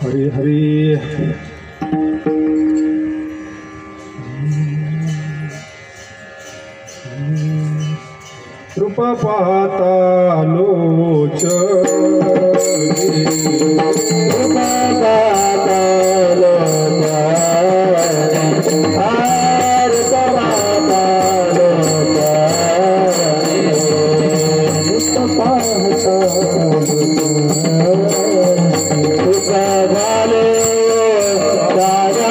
हरि हरि कृपा पाहता लोचनी कृपा पाहता लोचनी हार पाहता लोचनी कृपा पाहता कृपा वाले राजा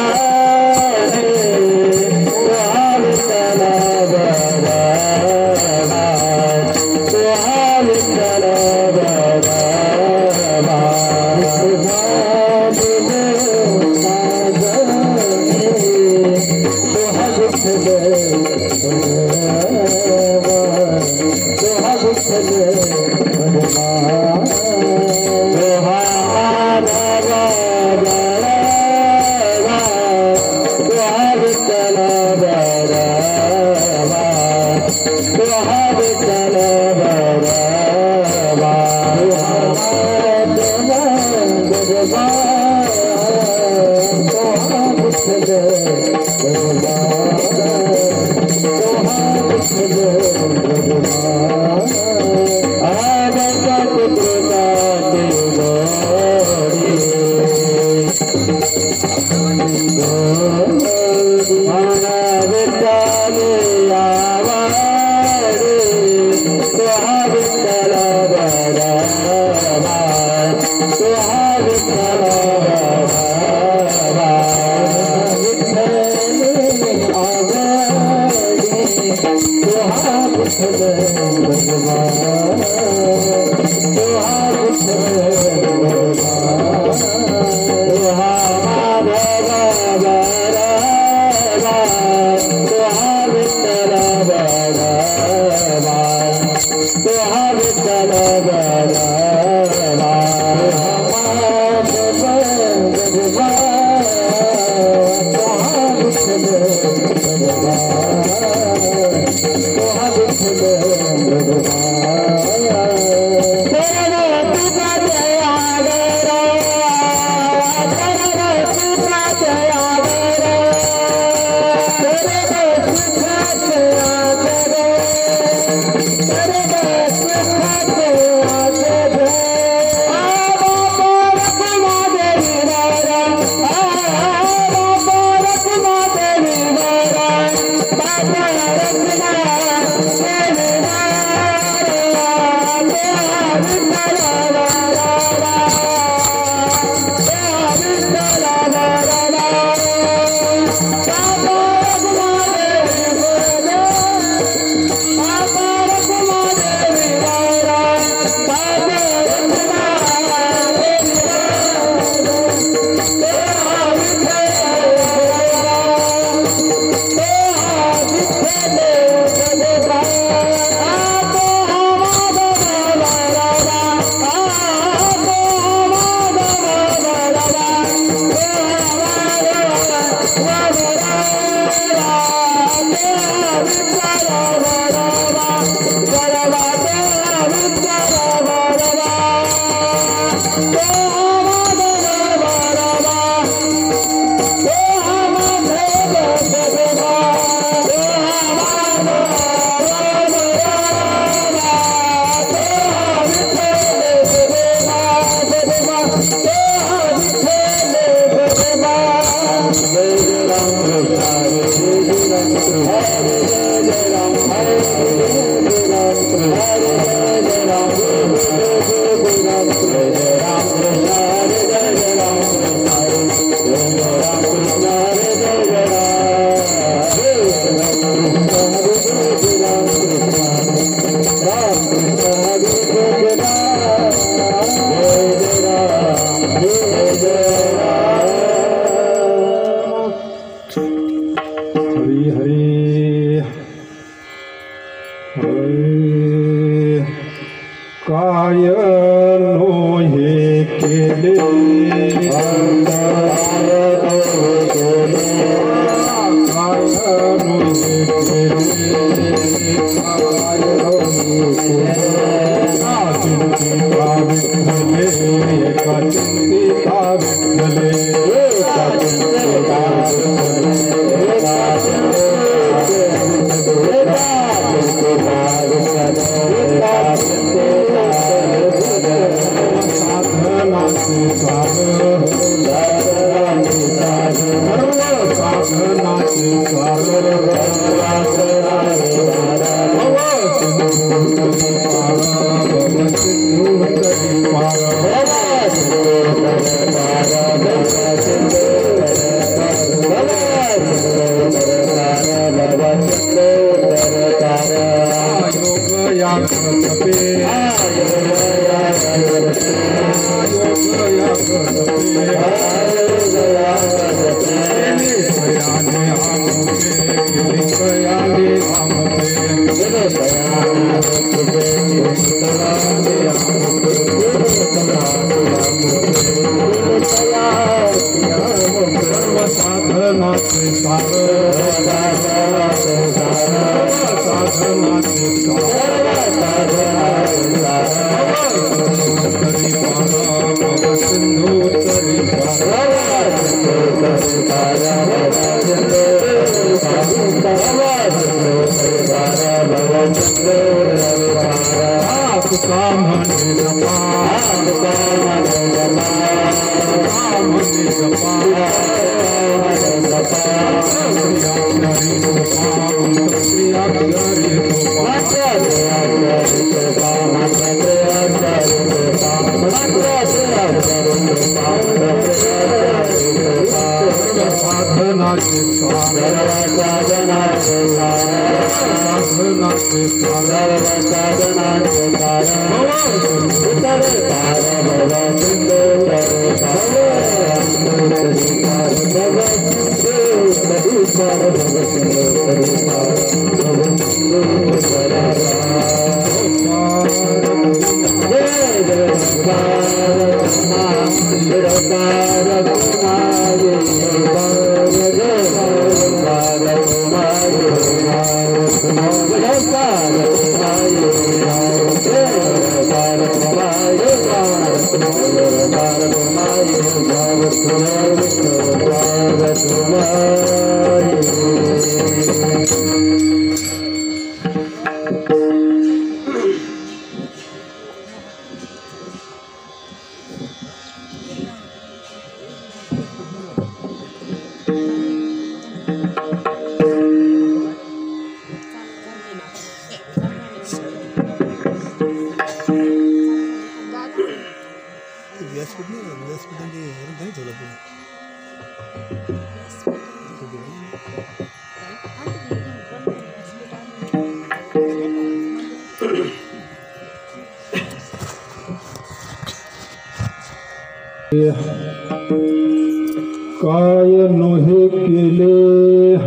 काय नोहे केले,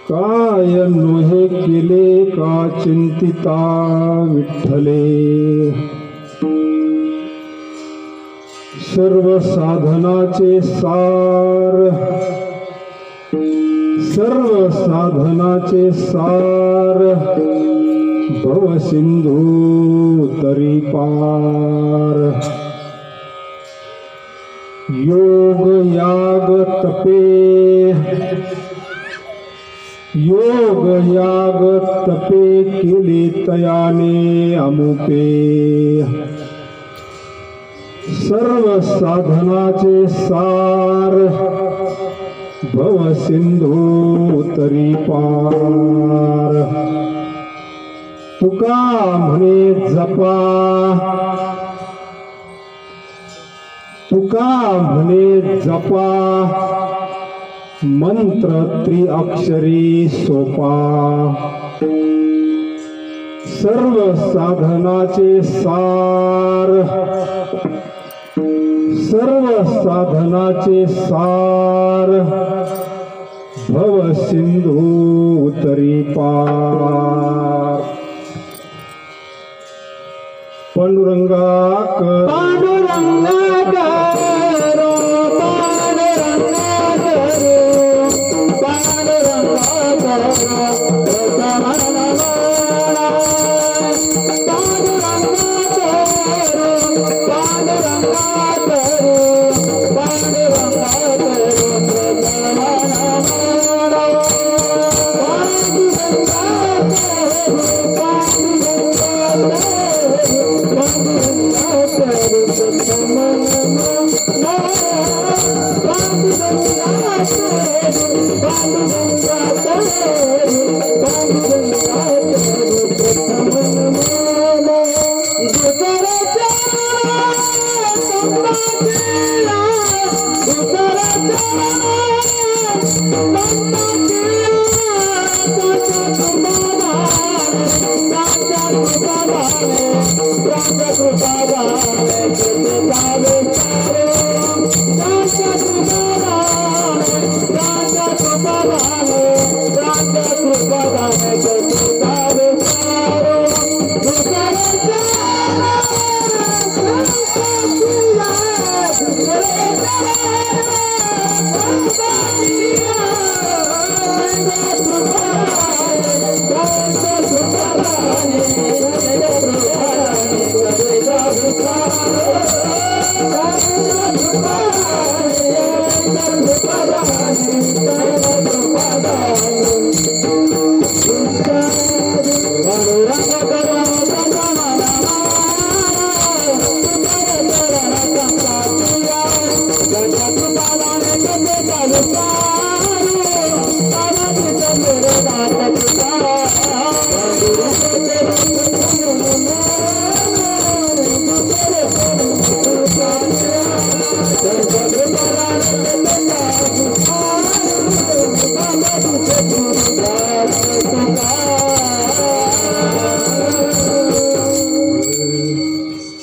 काय नोहे केले का चिंतिता विठ्ठले। सर्व साधनाचे सार, सर्व साधनाचे सार भवसिंधू तरी पार। योग याग तपे, योग याग तपे केले तयाने अमुपे। सर्व साधनाचे सार, भव सिंधू तरी पार तुका म्हणे जपा तुका म्हणे जपा मंत्र त्रिअक्षरी सोपा सर्व साधनाचे सार सर्व साधनाचे सार भव सिंधू तरी पार पांडुरंगाकर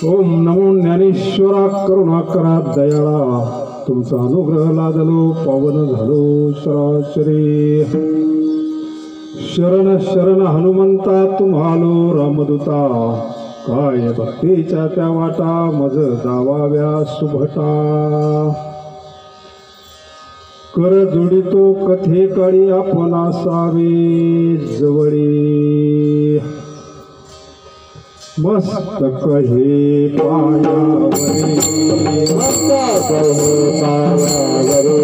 ओम नमो ज्ञानेश्वरा करुणाकरा दयाळा तुमचा अनुग्रह लादलो पावन झालो सरासरी शरण शरण हनुमंता तुम्हालो रामदूता काय भक्तीच्या त्या वाटा मज जावाव्या सुभटा कर जोडितो कथे काळी आपण असावे जवळी मस्तक हे पायावरी मस्तक हे पायावरी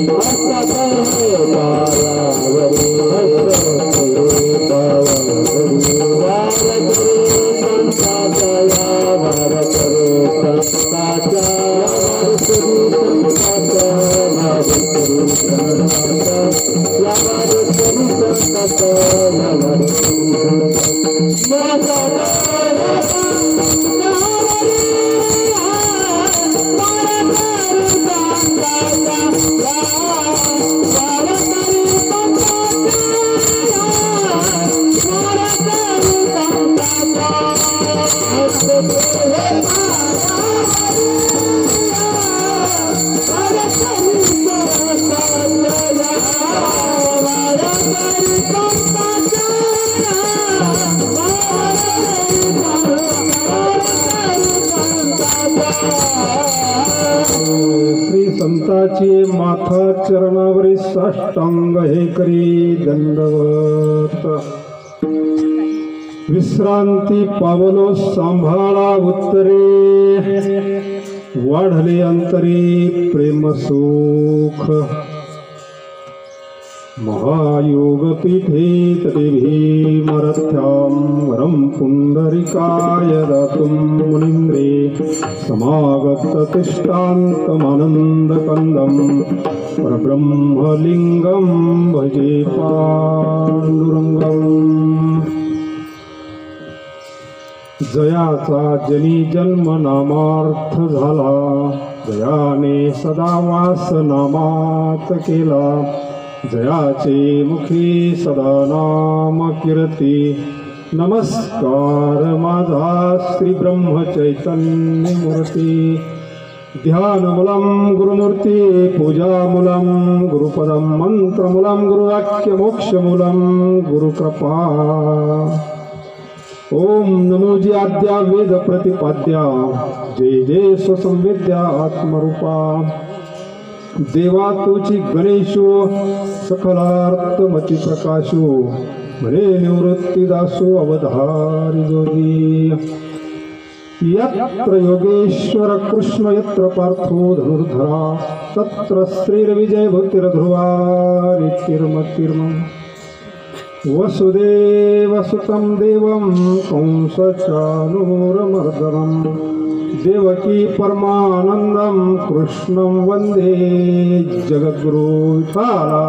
मस्तक हे पायावरी मस्तक हे पायावरी वार करे संताचा या वार करे संताचा वार करे संताचा वार करे संताचा या वार करे संताचा या वार करे संताचा श्री संताची माथा चरणावरी साष्टांग हे करी दंडवत विश्रांती पावलो सांभाळा उत्तरे वाढले अंतरी प्रेम सुख महायोगपीठे तदेभीमरथ्यां वरं पुण्डरीकाय दातुं मुनीन्द्रे समागततिष्ठान्तमानन्दकन्दं परब्रह्मलिङ्गं भजे पाण्डुरङ्गम्। जयाचा जनी जन्म नामार्थ झाला, जयाने सदा वास नामात केला, जयाचे मुखी सदा नाम कीर्ती। नमस्कार माझा श्री ब्रह्म चैतन्य मूर्ती। ध्यानमूलं गुरुमूर्ती, पूजामूलं गुरुपदं, मंत्रमूलं गुरुवाक्यमोक्षमूलं गुरुकृपा। ओम नमो जी आद्या वेद प्रतिपाद्या, जय जय स्वसंवेद्या आत्मरूपा। देवा तुझी गणेशो सकलार्थमती प्रकाशो, म्हणे निवृत्तीदासो अवधारी जोगी। यत्र योगेश्वर कृष्ण यत्र पार्थो धनुर्धरा, तत्र श्रीर्विजय भक्तिर्ध्रुवा नित्यर्मतिर्मम्। वसुदेवसुतं देवं कंसचानूरमर्दनं, देवकी परमानन्दं कृष्णं वन्दे जगद्गुरु विठ्ठला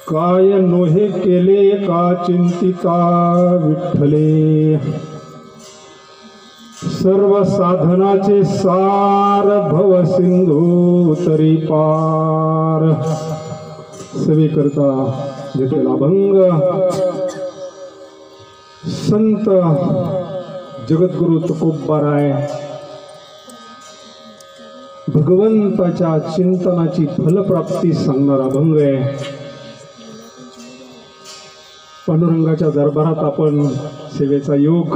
काय नोहे केले का चिंतिता विठ्ठले, सर्व साधनाचे सार भव सिंधू तरी पार। सेवे करता जेथे अभंग संत जगद्गुरु तुकोबाराय भगवंताच्या चिंतनाची फलप्राप्ती सांगणारा अभंग आहे। पांडुरंगाच्या दरबारात आपण सेवेचा योग,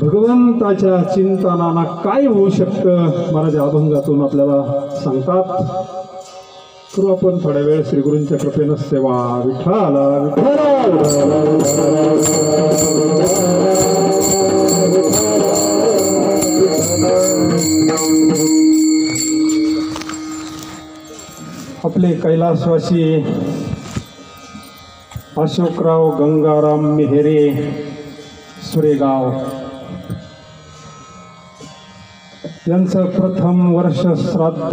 भगवंताच्या चिंतनाला काय होऊ शकतं महाराज अभंगातून आपल्याला सांगतात। करू आपण थोड्या वेळ श्री गुरूंच्या कृपेनं सेवा। विठ्ठला आपले कैलासवासी अशोकराव गंगाराम मेहरे सुरेगाव यांचं प्रथम वर्ष श्राद्ध,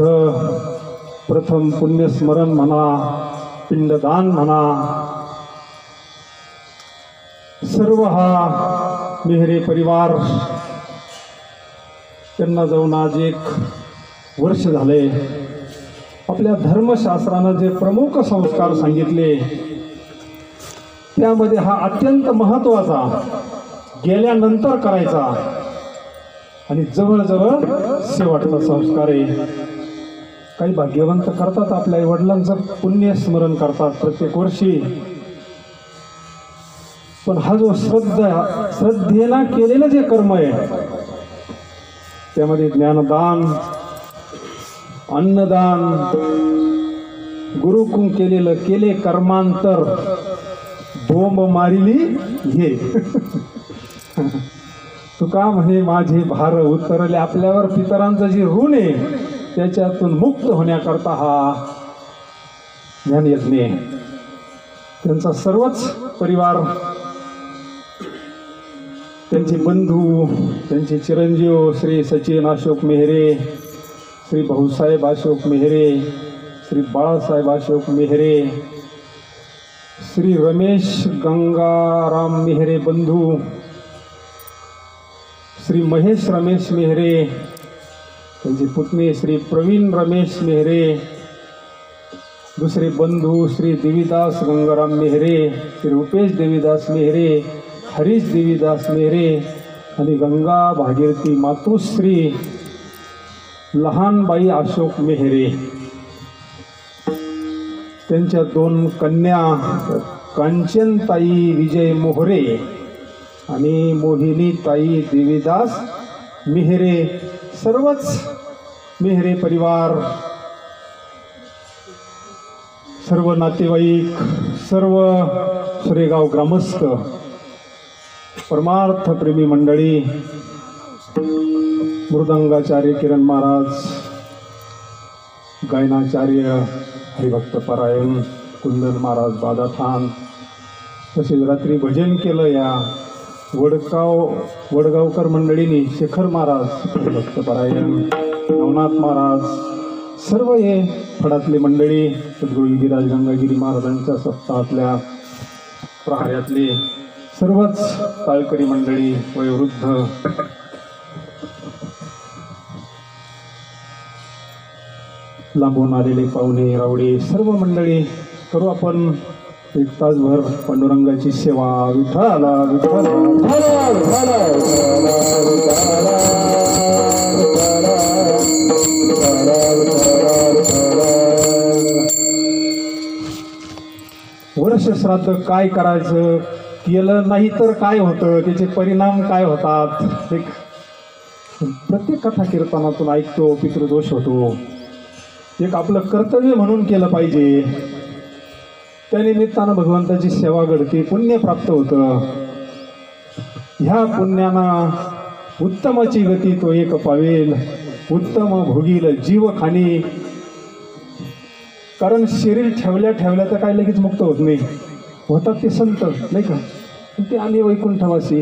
प्रथम पुण्यस्मरण म्हणा, पिंडदान म्हणा, सर्व हा मेहरे परिवार त्यांना जाऊन आज 1 वर्ष झाले। आपल्या धर्मशास्त्रानं जे प्रमुख संस्कार सांगितले त्यामध्ये हा अत्यंत महत्त्वाचा गेल्यानंतर करायचा आणि जवळजवळ शेवटचा संस्कार आहे। काही भाग्यवंत करतात, आपल्या वडिलांचं पुण्यस्मरण करतात प्रत्येक वर्षी, पण हा जो श्रद्धेला केलेलं जे कर्म आहे त्यामध्ये ज्ञानदान, अन्नदान, गुरुकुं केले कर्मांतर, बोंब मारिली हे तुका म्हणे माझे भार उतरले। आपल्यावर पितरांचं जे ऋण आहे त्याच्यातून मुक्त होण्याकरता हा ज्ञानयज्ञ आहे। त्यांचा सर्वच परिवार, त्यांचे बंधू, त्यांचे चिरंजीव श्री सचिन अशोक मेहरे, श्री भाऊसाहेब अशोक मेहरे, श्री बाळासाहेब अशोक मेहरे, श्री रमेश गंगाराम मेहरे बंधू, श्री महेश रमेश मेहरे, त्यांची पुतणी श्री प्रवीण रमेश मेहरे, दुसरे बंधू श्री देवीदास गंगाराम मेहरे, श्री रुपेश देवीदास मेहरे, हरीश देवीदास मेहरे आणि गंगा भागीरथी मातुश्री लहानबाई अशोक मेहरे। त्यांच्या 2 कन्या कांचनताई विजय मोहरे आणि मोहिनी ताई देवीदास मेहरे, सर्वच मेहरे परिवार, सर्व नातेवाईक, सर्व सुरेगाव ग्रामस्थ, परमार्थ प्रेमी मंडळी, मृदंगाचार्य किरण महाराज, गायनाचार्य हरिभक्त परायण कुंदन महाराज बादाठाण, तसेच रात्री भजन केलं या वडगावकर मंडळींनी, शेखर महाराज हरिभक्त परायण, नवनाथ महाराज, सर्व हे फडातले मंडळी, सद्गुरू गिरिराज गंगागिरी महाराजांच्या सप्ताहातल्या प्रहार्यातले सर्वच ताळकरी मंडळी, वयोवृद्ध, लांबून आलेले पाहुणे रावडे, सर्व मंडळी, करू आपण एक तासभर पांडुरंगाची सेवा. विठ्ठला विठ्ठला वर्ष श्राद्ध काय करायचं, केलं नाही तर काय होतं, त्याचे परिणाम काय होतात, एक प्रत्येक कथा कीर्तनातून ऐकतो. पितृदोष होतो, एक आपलं कर्तव्य म्हणून केलं पाहिजे. त्यानिमित्तानं भगवंताची सेवा घडते, पुण्य प्राप्त होतं. ह्या पुण्यानं उत्तमाची गती तो एक पावेल, उत्तम भोगील जीव खाणी. कारण शरीर ठेवल्या ठेवल्या तर काय लगेच मुक्त होत नाही, होतात ते संत नाही का. ते आले वैकुंठवासी,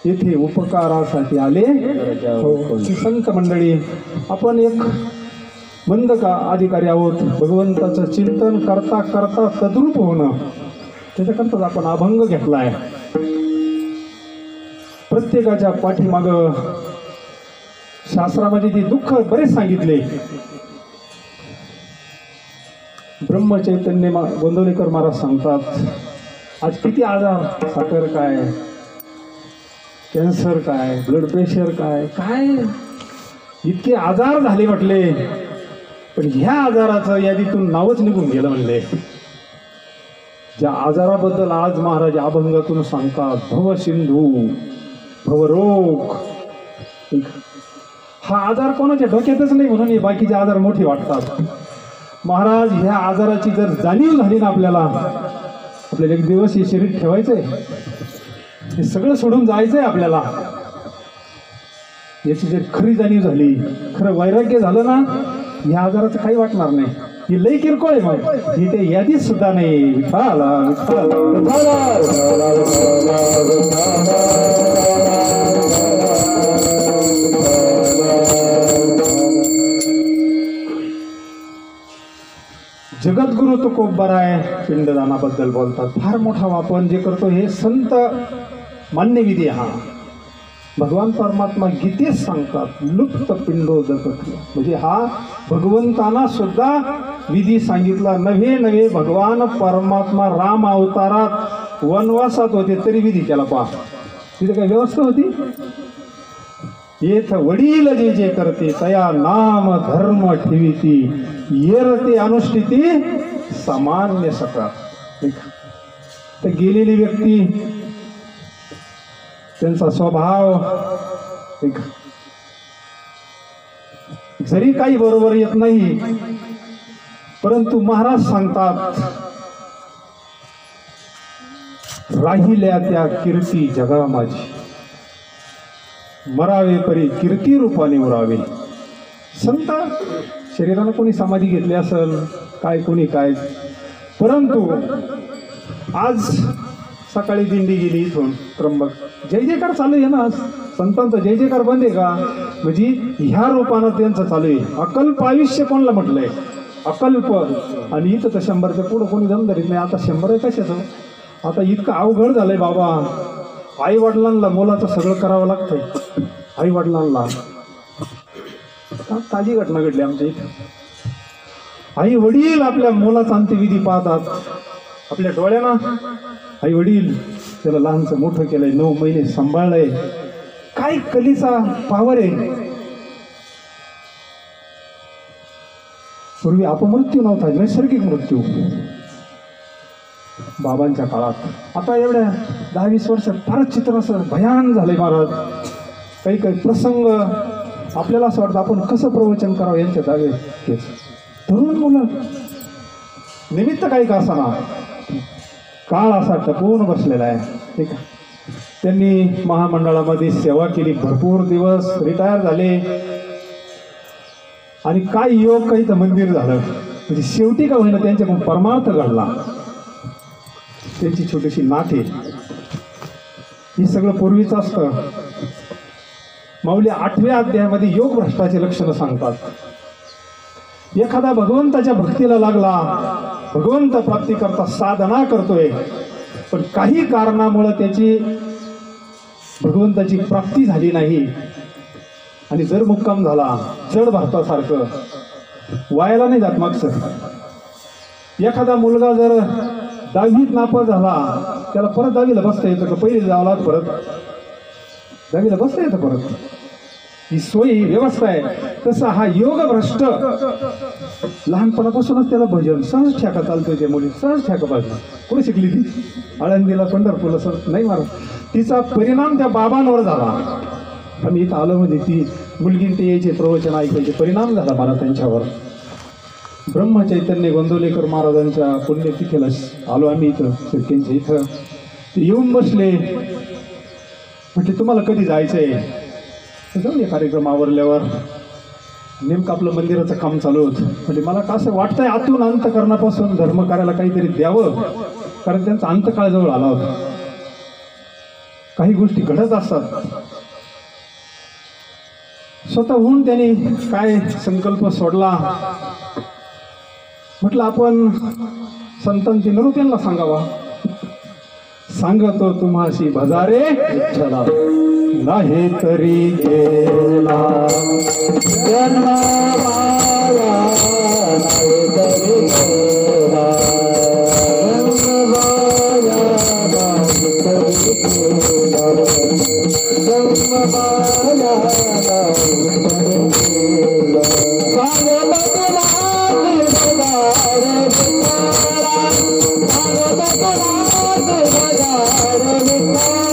येथे उपकारासाठी आले संत मंडळी. आपण एक मंद का अधिकारी आहोत. भगवंताचं चिंतन करता करता तद्रूप होणं, त्याच्याकरताच आपण अभंग घेतला आहे. प्रत्येकाच्या पाठीमागं शास्त्रामध्ये ते दुःख बरेच सांगितले. ब्रह्मचैतन्य गोंदवलेकर महाराज सांगतात, आज किती आजार, साखर काय, कॅन्सर काय, ब्लड प्रेशर काय काय, इतके आजार झाले म्हटले. पण ह्या आजाराचं यादीतून नावच निघून गेलं म्हणले. ज्या आजाराबद्दल आज महाराज अभंगातून सांगतात, भवसिंधू, भवरोग. हा आजार कोणाच्या डोक्यातच नाही म्हणून हे बाकीचे आजार मोठे वाटतात. महाराज ह्या आजाराची जर जाणीव झाली ना आपल्याला, आपल्याला एक दिवस हे शरीर ठेवायचंय, हे सगळं सोडून जायचंय आपल्याला, याची जर खरी जाणीव झाली, खरं वैराग्य झालं ना, ह्या आजाराचं काही वाटणार नाही. ही लई किरकोळ आहे, मग ही ते यादीत सुद्धा नाही. विठ्ठला जगद्गुरु तुकोबराय पिंडदानाबद्दल बोलतात. फार मोठा वापर जे करतो हे संत मान्य विधी. हा भगवान परमात्मा गीतेत सांगतात, लुप्त पिंडोदक, म्हणजे हा भगवंतांना सुद्धा विधी सांगितला. नव्हे नव्हे भगवान परमात्मा राम अवतारात वनवासात होते तरी विधी केला. पहा तिथे काय व्यवस्था होती. येथ वडील जे जे करते तया नाम धर्म ठेविती, येरते अनुष्ठिती सामान्य सकाळ. तर गेलेली व्यक्ती, त्यांचा स्वभाव जरी काही बरोबर येत नाही, परंतु महाराज सांगतात, राहिल्या त्या कीर्ती जगा माझी, मरावे परी कीर्ती रूपाने उरावे. संत शरीरानं कोणी समाधी घेतली असेल, काय कोणी काय, परंतु आज सकाळी दिंडी गेली इथून त्र्यंबक, जय जयकार चालू आहे ना. संतांचा जय जयकार बंद आहे का? म्हणजे ह्या रूपानं त्यांचं चालू आहे. अकल्प आयुष्य कोणाला म्हटलंय, अकल्प. आणि इथं तर 100च्या पुढं कोणी दम धरीत नाही. आता 100 आहे कशाचं, आता इतकं अवघड झालंय बाबा. आई वडिलांना मुलाचं सगळं करावं लागतंय. आई वडिलांना ताजी घटना घडली आमच्या इथं. आई वडील आपल्या मुलाचा अंत्यविधी पाहतात. आपल्या डोळ्यानं आई वडील त्याला लहानचं मोठं केलंय, 9 महिने सांभाळलंय. काय कलीचा पावर आहे. पूर्वी अपमृत्यू नव्हता, नैसर्गिक मृत्यू. बाबांच्या काळात. आता एवढ्या 10-20 वर्षात फारच चित्र असं भयान झालंय महाराज. काही काही प्रसंग आपल्याला असं वाटतं आपण कसं प्रवचन करावं यांच्या जागे. तरुण मुलं निमित्त काही का असाना काळ असा टपून बसलेला आहे. ठीक आहे, त्यांनी महामंडळामध्ये सेवा केली, भरपूर दिवस रिटायर झाले आणि काय योग काही तर मंदिर झालं. म्हणजे शेवटी का होईना त्यांच्याकडून परमार्थ घडला. त्यांची छोटीशी नाते हे सगळं पूर्वीचं असतं. माऊली 8व्या अध्यायामध्ये योग भ्रष्टाचे लक्षणं सांगतात. एखादा भगवंताच्या भक्तीला लागला, भगवंत प्राप्ती करता साधना करतोय, पण काही कारणामुळे त्याची भगवंताची प्राप्ती झाली नाही आणि जर मुक्काम झाला जड भारतासारखं वायाला नाही जात मागचं. एखादा मुलगा जर 10वीत नापास झाला, त्याला परत 10वीला बसता येतं का? पहिली जावला परत 10वीला बसता येतं परत. ही सोयी व्यवस्था आहे. तसा हा योग भ्रष्ट लहानपणापासूनच त्याला भजन सहज ठेका चालतोय. त्या मुली सहज ठेका पाहिजे. कुठे शिकली ती? आळंदीला, पंढरपूरला सर नाही मारत. तिचा परिणाम त्या बाबांवर झाला. आम्ही इथं आलो म्हणजे ती मुलगी ते यायचे प्रवचन ऐकायचे, परिणाम झाला मला त्यांच्यावर. ब्रह्मचैतन्य गोंदवलेकर महाराजांच्या पुण्यतिथीला आलो आम्ही इथं शेतकऱ्यांच्या इथं. ते येऊन बसले, म्हटले तुम्हाला कधी जायचं आहे? जाऊन या कार्यक्रम आवरल्यावर. नेमकं आपलं मंदिराचं काम चालू होतं. म्हणजे मला कसं वाटतंय आतून अंतकरणापासून धर्म करायला काहीतरी द्यावं, कारण त्यांचा अंतकाळ जवळ आला होता. काही गोष्टी घडत असतात. स्वतःहून त्यांनी काय संकल्प सोडला, म्हटलं आपण संतांची नरू त्यांना सांगावा. सांगतो तुम्हाशी भजारे विठ्ठला, नाही तरी गेला जन्म माया, नाही तरी गेला जन्म माया, नाही तरी गेला जन्म माया, नाही तरी गेला. सांगतो तुम्हाशी भजारे विठ्ठला, सांगतो तुम्हाशी भजारे विठ्ठला,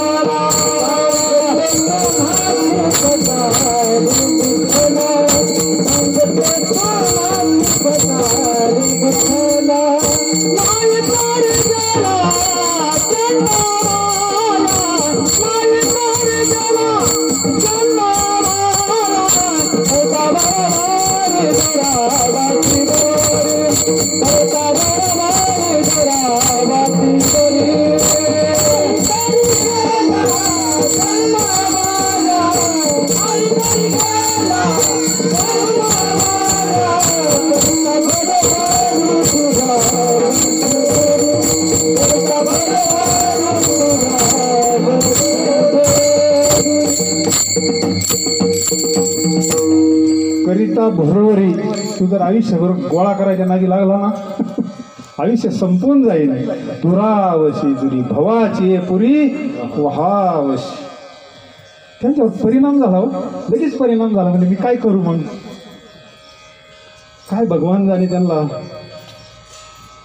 करिता भरोवरी तू जर आयुष्यभर गोळा करायच्या नादी लागला ना, आयुष्य संपून जाईल. दुरावशी जुरी भवाची पुरी वहावशी. त्यांच्यावर परिणाम झाला हो, लगेच परिणाम झाला. म्हणजे मी काय करू मग? काय भगवान जाणे त्यांना.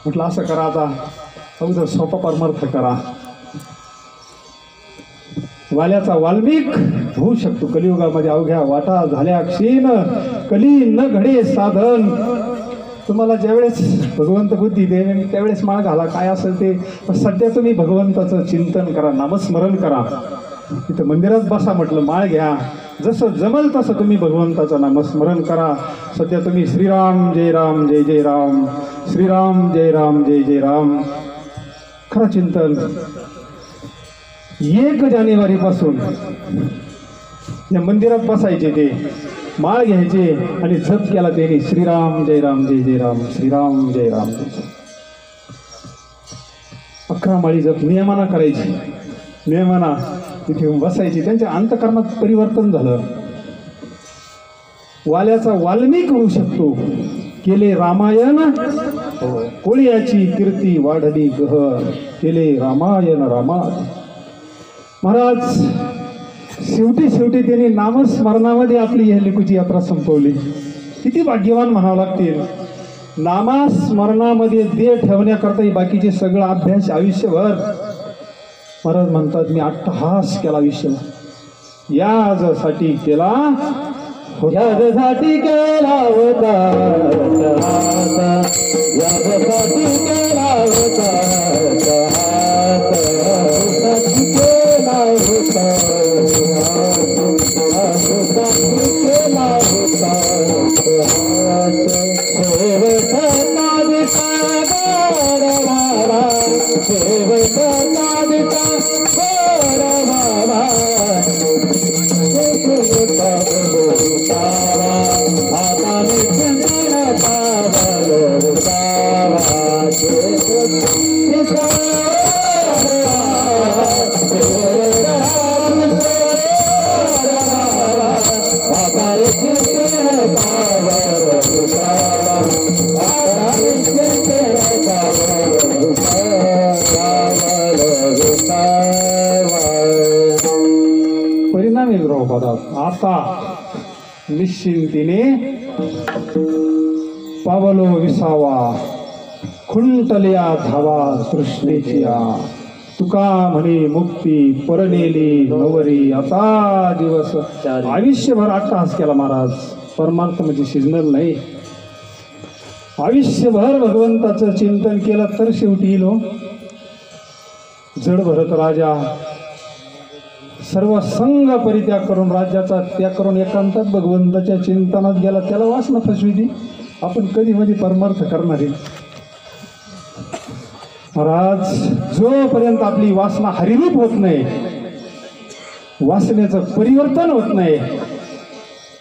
म्हटलं असं करा, आता अगोदर सोपा परमार्थ करा. वाल्याचा वाल्मिक होऊ शकतो कलियुगामध्ये. अवघ्या वाटा झाल्या क्षीण, कली न घडे साधन. तुम्हाला ज्यावेळेस भगवंत बुद्धी देणे त्यावेळेस माळ घाला, काय असेल ते. पण सध्या तुम्ही भगवंताचं चिंतन करा, नामस्मरण करा. तिथं मंदिरात बसा, म्हटलं माळ घ्या. जसं जमल तसं तुम्ही भगवंताचं नामस्मरण करा. सध्या तुम्ही श्रीराम जय राम जय जय राम, श्रीराम जय राम जय जय राम. खरं चिंतन. 1 जानेवारीपासून या मंदिरात बसायचे, ते माळ घ्यायचे आणि जप केला त्यांनी श्रीराम जय राम जय जय राम, श्रीराम जय राम जय जय. 11 माळी जप नियमाना करायची. नियमाना तिथे येऊन बसायची. त्यांच्या अंतकरणात परिवर्तन झालं. वाल्याचा वाल्मिक होऊ शकतो. केले रामायण कोळ्याची कीर्ती वाढली गहर, केले रामायण रामात. महाराज शेवटी त्यांनी नामस्मरणामध्ये आपली ही लिकूची यात्रा संपवली. किती भाग्यवान म्हणावं लागतील. नामास्मरणामध्ये देह ठेवण्याकरता बाकीचे सगळं अभ्यास आयुष्यभर महाराज म्हणतात मी अट्टहास केला आयुष्यभर यासाठी केला यासाठी केला होता यासाठी केला होता यासाठी केला होता केला होता शेवट नादिता गोरवारा शेवट नादिता गोरवारा परिणाम एक आता निश्चिंतीने पावलो विसावा खुंटल्या धावा तृष्णेच्या तुका म्हणे मुक्ती परनेली नवरी आता दिवस आयुष्यभर अट्टहास केला महाराज परमार्थ म्हणजे शिजनल नाही आयुष्यभर भगवंताचं चिंतन केलं तर शेवटी येईल हो जड भरत राजा सर्व संघ परित्याग करून राज्याचा त्याग करून एकांतात भगवंताच्या चिंतनात गेला त्याला वासना फसविली आपण कधी मध्ये परमार्थ करणार आहे महाराज जोपर्यंत आपली वासना हरिरूप होत नाही वासनेचं परिवर्तन होत नाही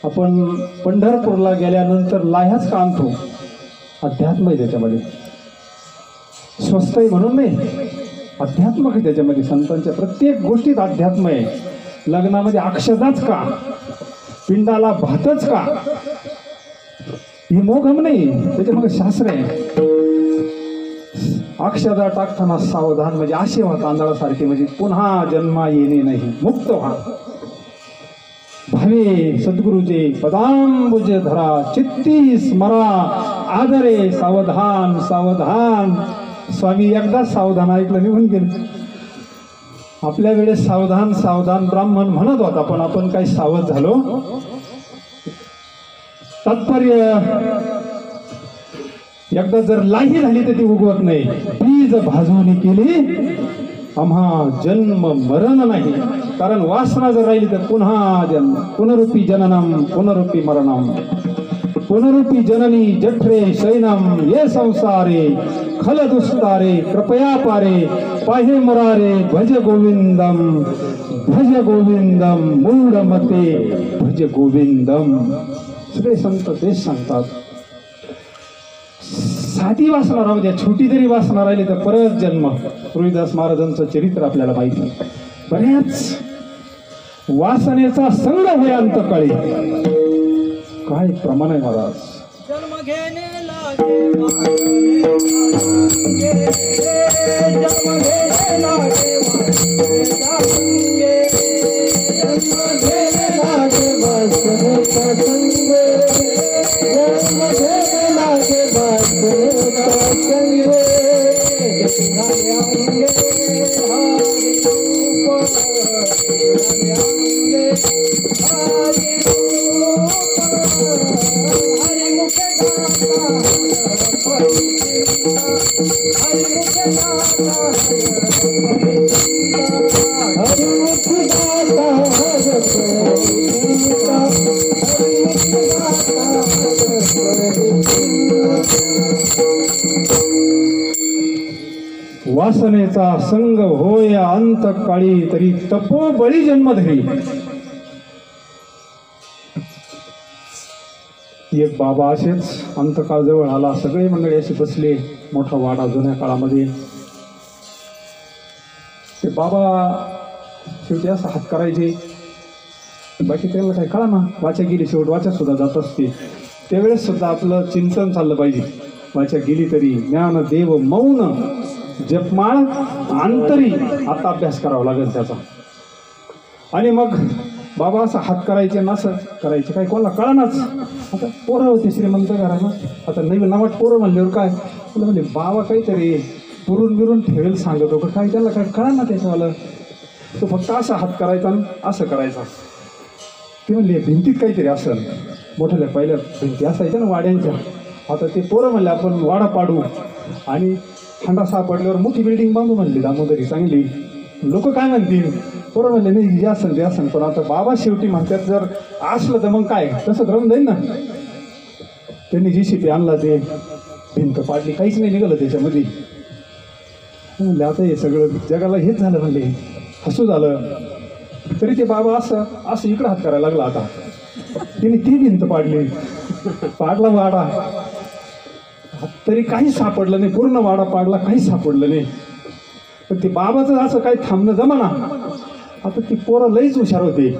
आपण पंढरपूरला गेल्यानंतर लाह्याच का आणतो अध्यात्म आहे त्याच्यामध्ये स्वस्त आहे म्हणून नाही अध्यात्म आहे त्याच्यामध्ये संतांच्या प्रत्येक गोष्टीत अध्यात्म आहे लग्नामध्ये अक्षदाच का पिंडाला भातच का हे मोघम नाही त्याच्यामध्ये शास्त्र आहे अक्षदा टाकताना सावधान म्हणजे असे व्हा तांदळासारखे म्हणजे पुन्हा जन्मा येणे नाही मुक्त व्हा भावे सद्गुरुचे पदांबुज धरा चित्ती स्मरा आदरे सावधान सावधान स्वामी एकदा सावधान ऐकलं निघून गेले आपल्या वेळेस सावधान सावधान ब्राह्मण म्हणत होता पण आपण काही सावध झालो तात्पर्य एकदा जर लाही झाली तर ती उगवत नाही बीज भाजवणी केली आम्हा जन्म मरण नाही कारण वासना जर राहिली तर पुन्हा जन्म पुनरुपी जननम पुनरुपी मरणम पुनरुपी जननी जठरे शैनम ये संसारे खल दुस्तारे कृपया पारे पाहे मुरारे भज गोविंदम मूढ मते भज गोविंदम सगळे संत तेच सांगतात साधी वासना राहू द्या छोटी जरी वासना राहिली तर परत जन्म रोहिदास महाराजांचं चरित्र आपल्याला माहिती बऱ्याच वासनेचा संग होय अंतकाळी काय प्रमाण आहे महाराज जन्म घेणे लागे जन्म घेणे लागे जन्म घेणे लागे वासनेचा संग जन्म घेणे लागे वासनेचा संग वासनेचा संग होय अंतकाळी तरी तपोबळी जन्म धरी एक बाबा असेच अंतकाळ जवळ आला सगळे मंडळी असे बसले मोठा वाडा जुन्या काळामध्ये ते बाबा शेवटी असं हात करायचे बाकी त्यांना काय कळा ना वाचा गेली शेवट वाचा सुद्धा जात असते त्यावेळेस सुद्धा आपलं चिंतन चाललं पाहिजे वाचा गेली तरी ज्ञान देव मौन जपमाळ अंतरी आता अभ्यास करावा लागेल त्याचा आणि मग बाबा असं हात करायचे ना असं करायचे, काही कोणाला कळनाच. आता पोरं होते श्रीमंत घराला, आता नवीन नवाट पोरं म्हणल्यावर काय तुला म्हणजे बाबा काहीतरी पुरून बिरून ठेवेल सांगत होतं, काय त्याला काय कळना त्याच्यावालं. तो फक्त असा हात करायचा आणि असं करायचा. ते म्हणले भिंतीत काहीतरी असेल, मोठ्याल्या पहिल्या भिंती असायच्या ना वाड्यांच्या. आता ते पोरं म्हणले आपण वाडा पाडू आणि खंडा सापडल्यावर मोठी बिल्डिंग बांधू म्हणली दामोदरी चांगली. लोक काय म्हणतील, पोरं म्हणले नाही जे असेल ते असेल, पण आता बाबा शेवटी म्हणतात जर असलं तर मग काय तसंच राहून जाईल ना. त्यांनी JCB आणला, ते भिंत पाडली, काहीच नाही निघालं त्याच्यामध्ये. म्हणले आता हे सगळं जगाला हेच झालं, म्हणले हसू झालं. तरी ते बाबा असं असं इकडं हात करायला लागला. आता तिने ती भिंत पाडली, पाडला वाडा, तरी काहीच सापडलं नाही. पूर्ण वाडा पाडला, काहीच सापडलं नाही. पण ते बाबाचं असं काही थांबणं जमाना. आता ती पोरं लईच हुशार होते.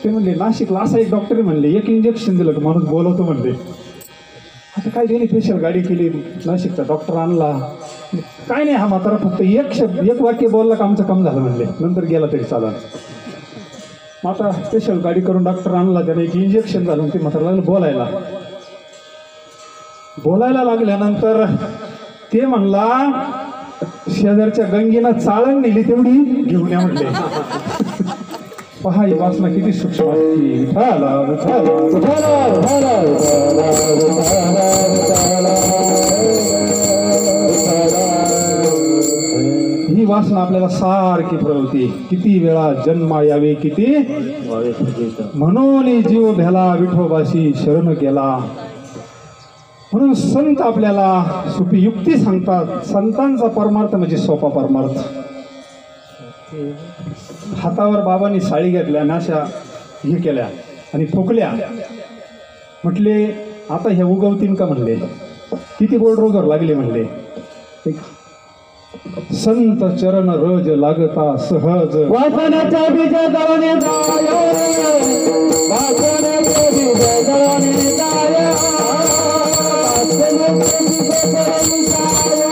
ते म्हणले नाशिकला असा एक डॉक्टर म्हणले एक इंजेक्शन दिलं की माणूस बोलवतो म्हणले. आता काय त्यांनी स्पेशल गाडी केली, नाशिकचा डॉक्टर आणला. काय नाही, हा म्हातारा फक्त एक वाक्य बोलला का आमचं काम झालं म्हणले, नंतर गेला तरी चालेल. मग आता स्पेशल गाडी करून डॉक्टर आणला, त्याने एक इंजेक्शन झालं. ते म्हातारा लागलं बोलायला लागल्यानंतर ते म्हणला शेजारच्या गंगेनं चाळण नेली तेवढी घेऊन या म्हणले. पहा ही वासना किती सूक्ष्म असते. ही वासना आपल्याला सारखी फिरवते. किती वेळा जन्मा यावे किती म्हणून जीव भ्याला विठोबाशी शरण गेला. म्हणून संत आपल्याला सोपी युक्ती सांगतात. संतांचा परमार्थ म्हणजे सोपा परमार्थ. हातावर बाबांनी साडी घेतल्या आणि अशा हे केल्या आणि ठोकल्या. म्हटले आता हे उगवतीन का म्हणले, किती गोड रोजवर लागले म्हणले. संत चरण रज लागता सहज वासनाच्या बीज दळणे जाय, वासनाचे बीज दळणे जाय, वासनाचे बीज दळणे जाय,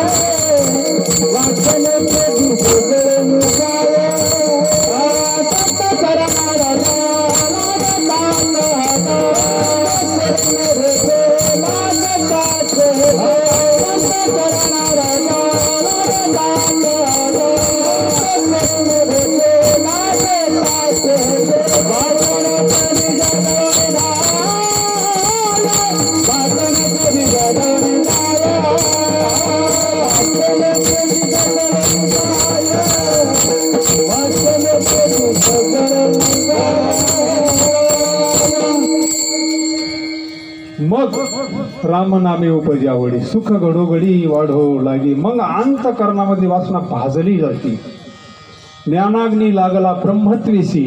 वासनाचे बीज दळणे जाय. संत चरणारा मग रामनामे उपजी आवडी, सुख घडोघडी वाढो लागी. मग अंतकरणामध्ये वासना भाजली जाते. ज्ञानाग्नी लागला ब्रह्मत्वेशी.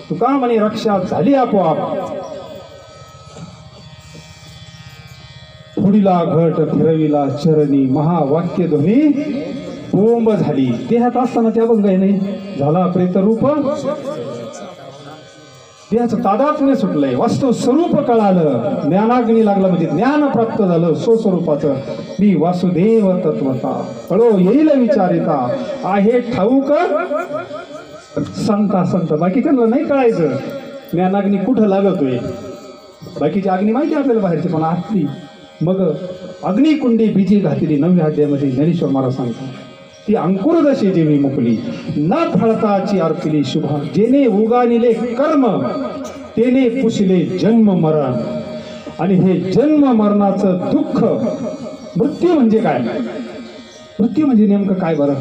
तुका म्हणे रक्षा झाली आपोआप. पुढीला घट फिरविला चरणी, महावाक्य ध्वनी बोंब झाली. देहात असताना त्या बंग नाही झाला प्रेतरूप. देहाचं तादात्म्य सुटलंय, वास्तव स्वरूप कळालं. ज्ञानाग्नी लागला म्हणजे ज्ञान प्राप्त झालं स्वस्वरूपाचं. मी वासुदेव तत्वता कळो येईल विचारिता. आहे ठाऊक संता संत. बाकी त्यांना नाही कळायचं ज्ञानाग्नी कुठं लागतोय. बाकीची अग्नी माहिती आपल्याला बाहेरची, पण आतली. मग अग्निकुंडी बीजी घातली 9व्या अध्यायामध्ये ज्ञानेश्वर महाराज सांगतात. ती अंकुर दशे जेवी मुकली, न फळताची अर्पिली शुभा. जेने उगानिले कर्म तेने पुसले जन्म मरण. आणि हे जन्म मरणाचं दुःख. मृत्यू म्हणजे काय? मृत्यू म्हणजे नेमकं काय बरं?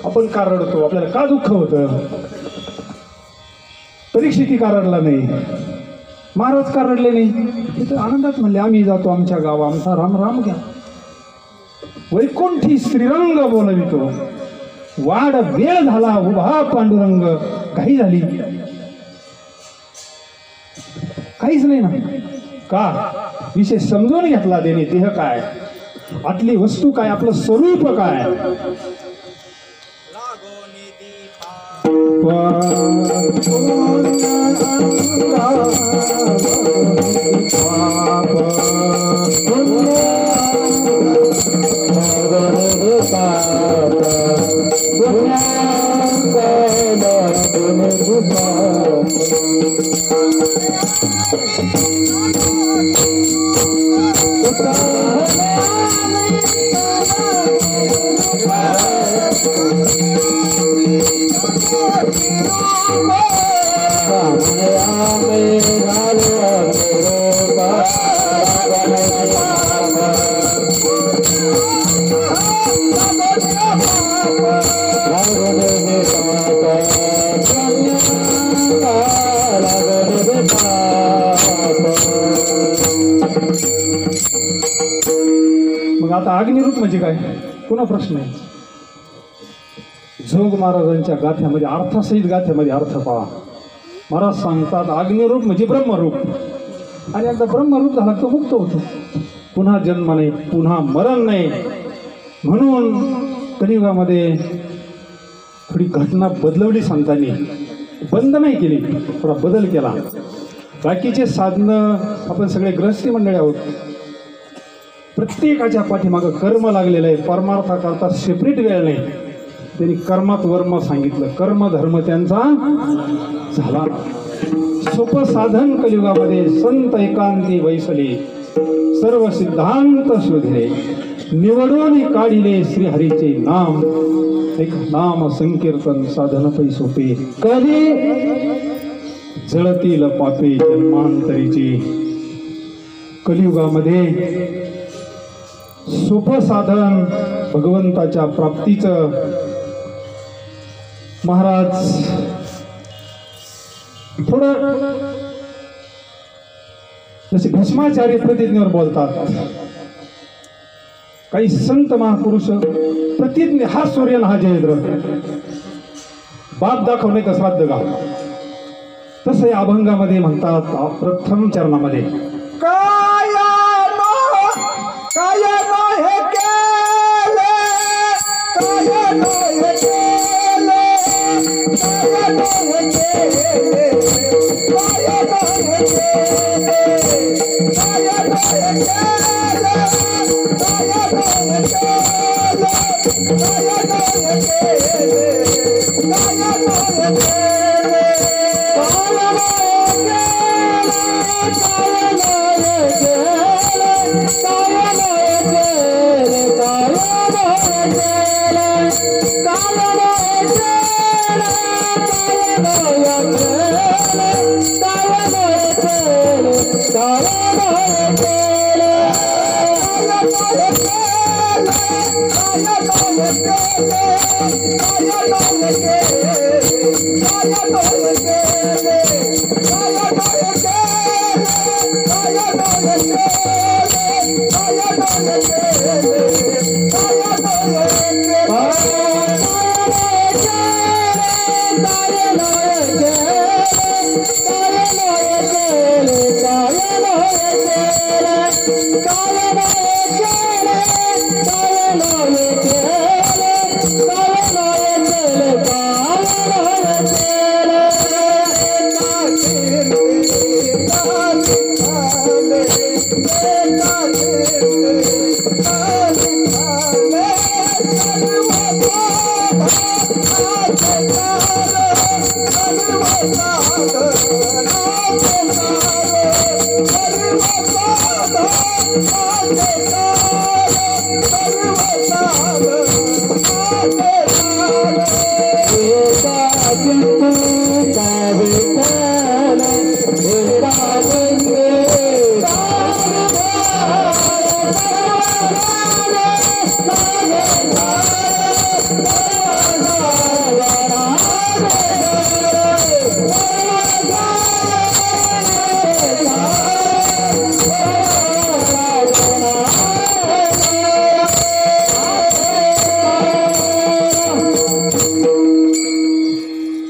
आपण का रडतो? आपल्याला का दुःख होतं? परीक्षिती का रडला नाही? महाराज का रडले नाही? तिथं आनंदात म्हणले आम्ही जातो आमच्या गावा, आमचा राम राम घ्या. वैकुंठी श्रीरंग बोलवितो, वाड वेळ झाला उभा पांडुरंग. काही झाली काहीच नाही ना. का? विषय समजून घेतला त्याने. देह काय, आतली वस्तू काय, आपलं स्वरूप काय. पाप मग आता अग्निरूप म्हणजे काय पुन्हा प्रश्न आहे. जोग महाराजांच्या गाथ्यामध्ये अर्थासहित गाथ्यामध्ये अर्थ पहा. महाराज सांगतात अग्निरूप म्हणजे ब्रह्मरूप, आणि एकदा ब्रह्मरूप झाला तो मुक्त होतो, पुन्हा जन्म नाही, पुन्हा मरण नाही. म्हणून कलियुगामध्ये थोडी घटना बदलवली संतांनी, बंद नाही केली, थोडा बदल केला. बाकीचे साधनं आपण सगळे गृहस्थी मंडळी आहोत, प्रत्येकाच्या पाठीमागं कर्म लागलेलं आहे. परमार्थाकरता सेपरेट वेळ नाही. त्यांनी कर्मात वर्म सांगितलं, कर्म धर्म त्यांचा झाला. सोपं साधन कलियुगामध्ये संत एकांती वैसले, सर्व सिद्धांत शोधले, निवडून काढिले श्रीहरीचे नाम. एक नाम संकीर्तन साधन पै सोपे, कधी जळतील पापे जन्मांतरीची. कलियुगामध्ये सोपं साधन भगवंताच्या प्राप्तीचं. महाराज थोडं जसे भस्माचार्य प्रतिज्ञेवर बोलतात, काही संत महापुरुष प्रतिज्ञे, हा सूर्य हा जयद्र, बाप दाखवणे का श्राद्ध गाव, तसं या अभंगामध्ये म्हणतात. प्रथम चरणामध्ये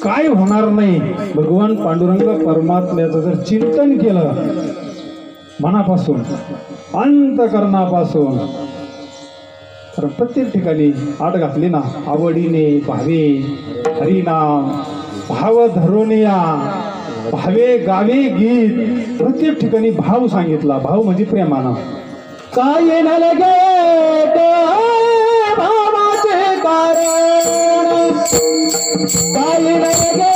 काय होणार नाही. भगवान पांडुरंग परमात्म्याचं जर चिंतन केलं मनापासून, अंतकरणापासून, तर प्रत्येक ठिकाणी आट घातली ना, आवडीने भावे हरिनाम, भाव धरोनिया, भावे गावे गीत, प्रत्येक ठिकाणी भाव सांगितला. भाव म्हणजे प्रेमानं. काय न लगे भावाचे कारण, काय न लगे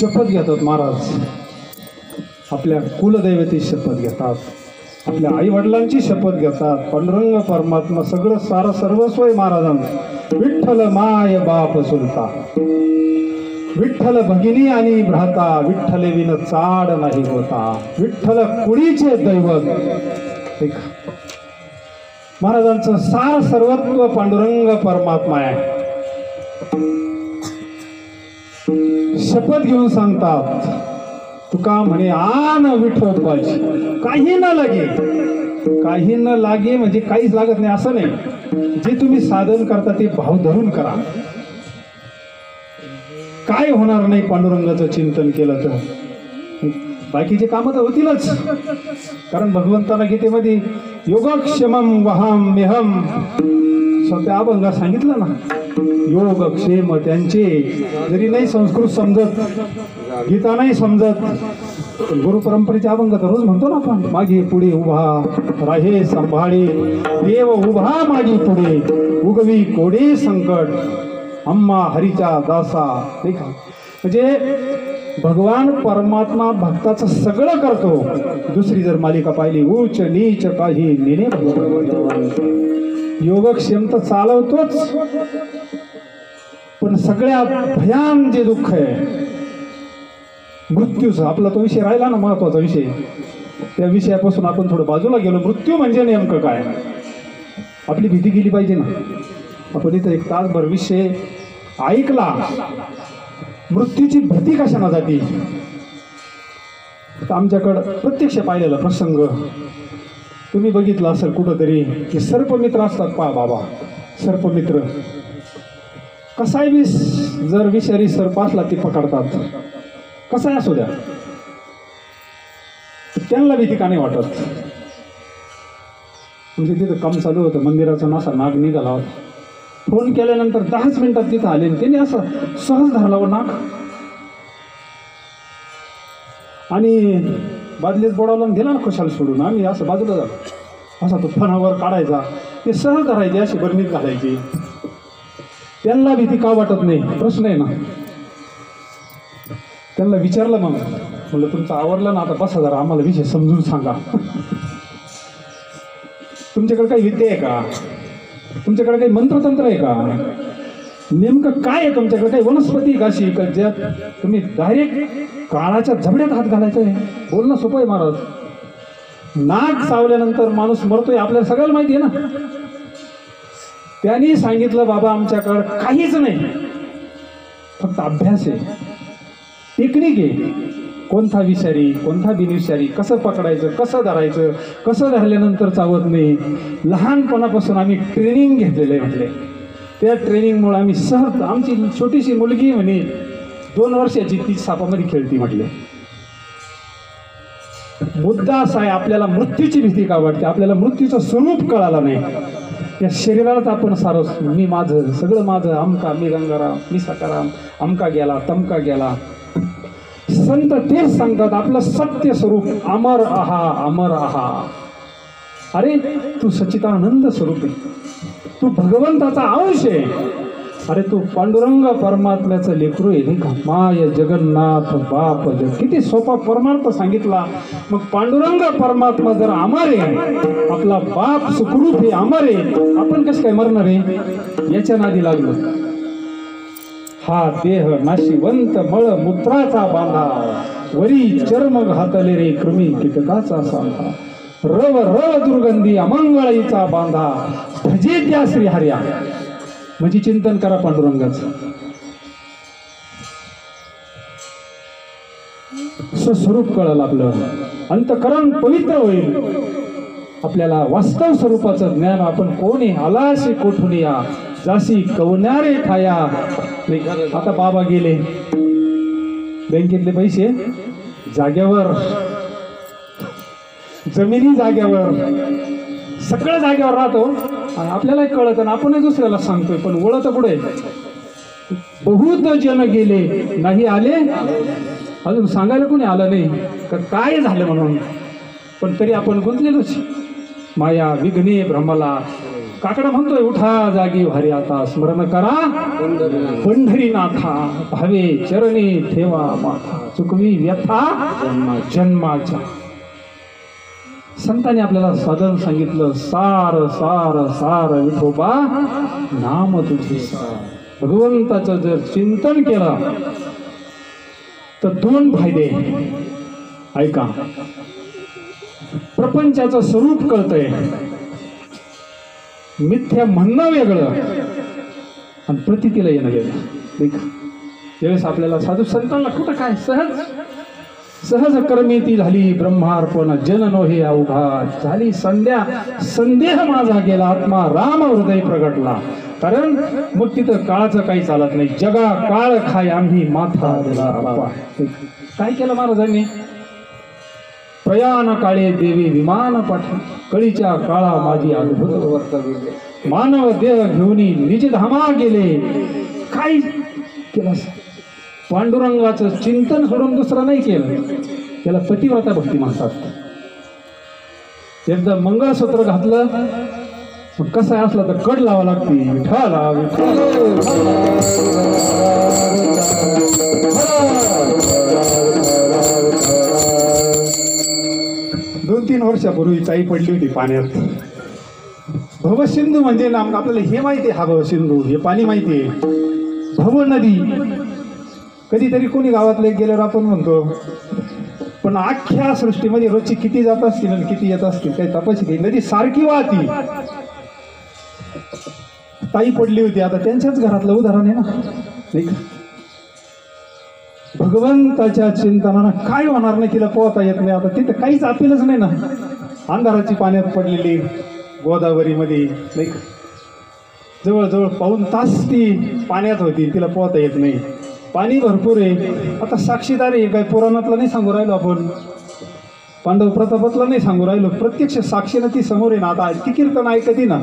शपथ घेतात महाराज, आपल्या कुलदैवती शपथ घेतात, आपल्या आई वडिलांची शपथ घेतात. पांडुरंग परमात्मा सगळं सारं सर्वस्व आहे महाराजांचं. विठ्ठल माय बाप चुलता, विठ्ठल भगिनी आणि भ्राता, विठ्ठल विन चाड नाही होता, विठ्ठल कुडीचे दैवत. एक महाराजांचं सार सर्वत्व पांडुरंग परमात्मा आहे. शपथ घेऊन सांगतात तुका म्हणे आन विठोबाची, काही न लागे, काही न लागे म्हणजे काहीच लागत नाही असं नाही. जे तुम्ही साधन करता ते भाव धरून करा. काय होणार नाही पांडुरंगाचं चिंतन केलं तर. बाकीचे कामं तर होतीलच, कारण भगवंताला गीतेमध्ये योगक्षेमम वहाम मेहम स्वतः अभंगात सांगितलं ना. योगक्षेम त्यांचे, जरी नाही संस्कृत समजत, गीता नाही समजत, पण गुरु परंपरेचे अभंग तर रोज म्हणतो ना आपण. मागे पुढे उभा राहे सांभाळे, देव उभा मागे पुढे, उगवी कोडे संकट, अम्मा हरीच्या दासा. देखा म्हणजे भगवान परमात्मा भक्ताचं सगळं करतो. दुसरी जर मालिका पाहिली, उच्च नीच काही नेणे भगवान. योगक्षेम तर चालवतोच, पण सगळ्यात भयान जे दुःख आहे मृत्यूचा, आपला तो विषय राहिला ना महत्वाचा विषय, त्या विषयापासून आपण थोडं बाजूला गेलो. मृत्यू म्हणजे नेमकं काय, आपली भीती गेली पाहिजे ना. आपण इथं एक तासभर विषय ऐकला, मृत्यूची भीती कशाने जाती. तर आमच्याकडं प्रत्यक्ष पाहिलेला प्रसंग तुम्ही बघितला असेल कुठंतरी, की सर्पमित्र असतात. पहा बाबा, सर्पमित्र कसाही बी जर विषारी सर्प असला ते पकडतात, कसाही असू द्या, त्यांना भीती का नाही वाटत. म्हणजे तिथं काम चालू होतं, मंदिराचा नासा नाग निघाला होता. फोन केल्यानंतर 10च मिनिटात तिथं आले, त्याने असं सहज धरला व नाग, आणि बादलीत बोडावला गेला ना खुशाल सोडून. आम्ही असं बाजूला झालो, असा तो फणावर काढायचा, ते सहज धरायचे, अशी बरणीत घालायची. त्यांना भीती का वाटत नाही, प्रश्न आहे ना. त्यांना विचारलं, मग म्हणलं तुमचं आवरलं ना, आता बसा जरा, आम्हाला विषय समजून सांगा. तुमच्याकडे काही विद्या आहे का, तुमच्याकडे काही मंत्रतंत्र आहे का, नेमकं काय आहे तुमच्याकडे, काही वनस्पती का अशी का ज्यात तुम्ही डायरेक्ट काळाच्या झबड्यात हात घालायचं आहे. बोलणं सोपं आहे महाराज. नाग चावल्यानंतर माणूस मरतोय आपल्याला सगळ्याला माहिती आहे ना. त्यांनी सांगितलं बाबा आमच्याकडं काहीच नाही, फक्त अभ्यास आहे, टेक्निक आहे. कोणता विषारी कोणता बिनविषारी, कसं पकडायचं, कसं धरायचं, कसं धरल्यानंतर चावत नाही. लहानपणापासून आम्ही ट्रेनिंग घेतलेलं आहे म्हटले. त्या ट्रेनिंगमुळे आम्ही सहज, आमची छोटीशी मुलगी म्हणे 2 वर्षाची, ती सापामध्ये खेळती म्हटले. मुद्दा असा आहे, आपल्याला मृत्यूची भीती का वाटते, आपल्याला मृत्यूचं स्वरूप कळालं नाही. या शरीरालाच आपण सारं मी माझं, सगळं माझं, अमका मी गंगाराम मी सकाराम, अमका गेला तमका गेला. संत तेच सांगतात आपलं सत्य स्वरूप अमर आहा, अमर आहा. अरे तू सच्चिदानंद स्वरूप आहे, तू भगवंताचा अंश आहे. अरे तू पांडुरंग परमात्म्याचं लेकरू आहे का. माय जगन्नाथ बाप जग, किती सोपा परमार्थ सांगितला. मग पांडुरंग परमात्मा जर अमर आहे, आपला बाप सुखरूप हे अमर आहे, आपण कसं काय मरणार आहे. याच्या नादी लागलो. हा देह नाशिवंत मळ मूत्राचा बांधा, वरी चर्म घातले रे कृमी कीटकाचा सांधा. रव रव दुर्गंधी अमंगळीचा बांधा, भजे त्या श्रीहर्या. म्हणजे चिंतन करा पांडुरंगाचं. स्वस्वरूप कळलं आपलं, अंतकरण पवित्र होईल. आपल्याला वास्तव स्वरूपाचं ज्ञान आपण कोणी आलाशी कोठून या जाशी कवणारे ठाया. आता बाबा गेले, बँकेतले पैसे जाग्यावर, जमिनी जाग्यावर, सगळं जाग्यावर राहतो. आणि आपल्यालाही कळत आणि आपणही दुसऱ्याला सांगतोय, पण वळत पुढे. बहुत जन गेले नाही आले, अजून सांगायला कोणी आलं नाही का काय झालं म्हणून, पण तरी आपण गुंतलेलोच. माया विघ्ने भ्रमला, काकडा म्हणतोय उठा जागी भारी आता, स्मरण करा पंढरीनाथा, भावे चरणी ठेवा माथा, चुकवी व्यथा जन्माच्या. संतांनी आपल्याला साधन सांगितलं, सार सार सार विठोबा नाम तुझे सार. भगवंताचं जर चिंतन केलं तर दोन फायदे. ऐका, प्रपंचाचं स्वरूप कळतंय, मिथ्या म्हणणं वेगळं आणि प्रतितीला येणं वेगळं. ज्यावेळेस आपल्याला साधू संतांना कुठं काय सहज कर्मी ती झाली ब्रह्मार्पण, जन नोहे अवघा झाली संध्या, संदेह माझा गेला आत्मा राम हृदय प्रगटला. कारण मग तिथं काळाचं काही चालत नाही. जगा काळ खाय आम्ही माथा दिला. काय केलं महाराजांनी? प्रयाण काळे देवी विमान पाठ, कळीच्या काळा माझी अद्भुत वर्तविले, मानव देह घेऊनी निज धामा गेले. काय केलं? पांडुरंगाचं चिंतन सोडून दुसरं नाही केलं. त्याला पतिव्रता भक्ती म्हणतात. एकदा मंगळसूत्र घातलं, कसं असलं तर कड लावा लागते. विठाला दोन तीन वर्षापूर्वी ताई पडली होती पाण्यात. भवसिंधू म्हणजे नाम आपल्याला हे माहिती आहे. हा भवसिंधू हे पाणी माहिती आहे. भव नदी कधीतरी कोणी गावातले गेल्यावर आपण म्हणतो, पण अख्ख्या सृष्टीमध्ये रोजची किती जात असतील आणि किती येत असतील काही तपासली. नदी सारखी वाहती. ताई पडली होती. आता त्यांच्याच घरातलं उदाहरण आहे ना, नाही का? भगवंताच्या चिंतनानं काय होणार नाही, तिला पोहता येत नाही. आता तिथं काहीच अपीलच नाही ना. अंधाराची पाण्यात पडलेली गोदावरीमध्ये, नाही का? जवळजवळ पाऊण तास ती पाण्यात होती, तिला पोहता येत नाही. पाणी भरपूर आहे. आता साक्षीदार आहे. काय पुराणातलं नाही सांगू राहिलो आपण, पांडव प्रतापातलं नाही सांगू राहिलो, प्रत्यक्ष साक्षीनं ती समोर आहे ना. आता ती कीर्तन ऐकती ना.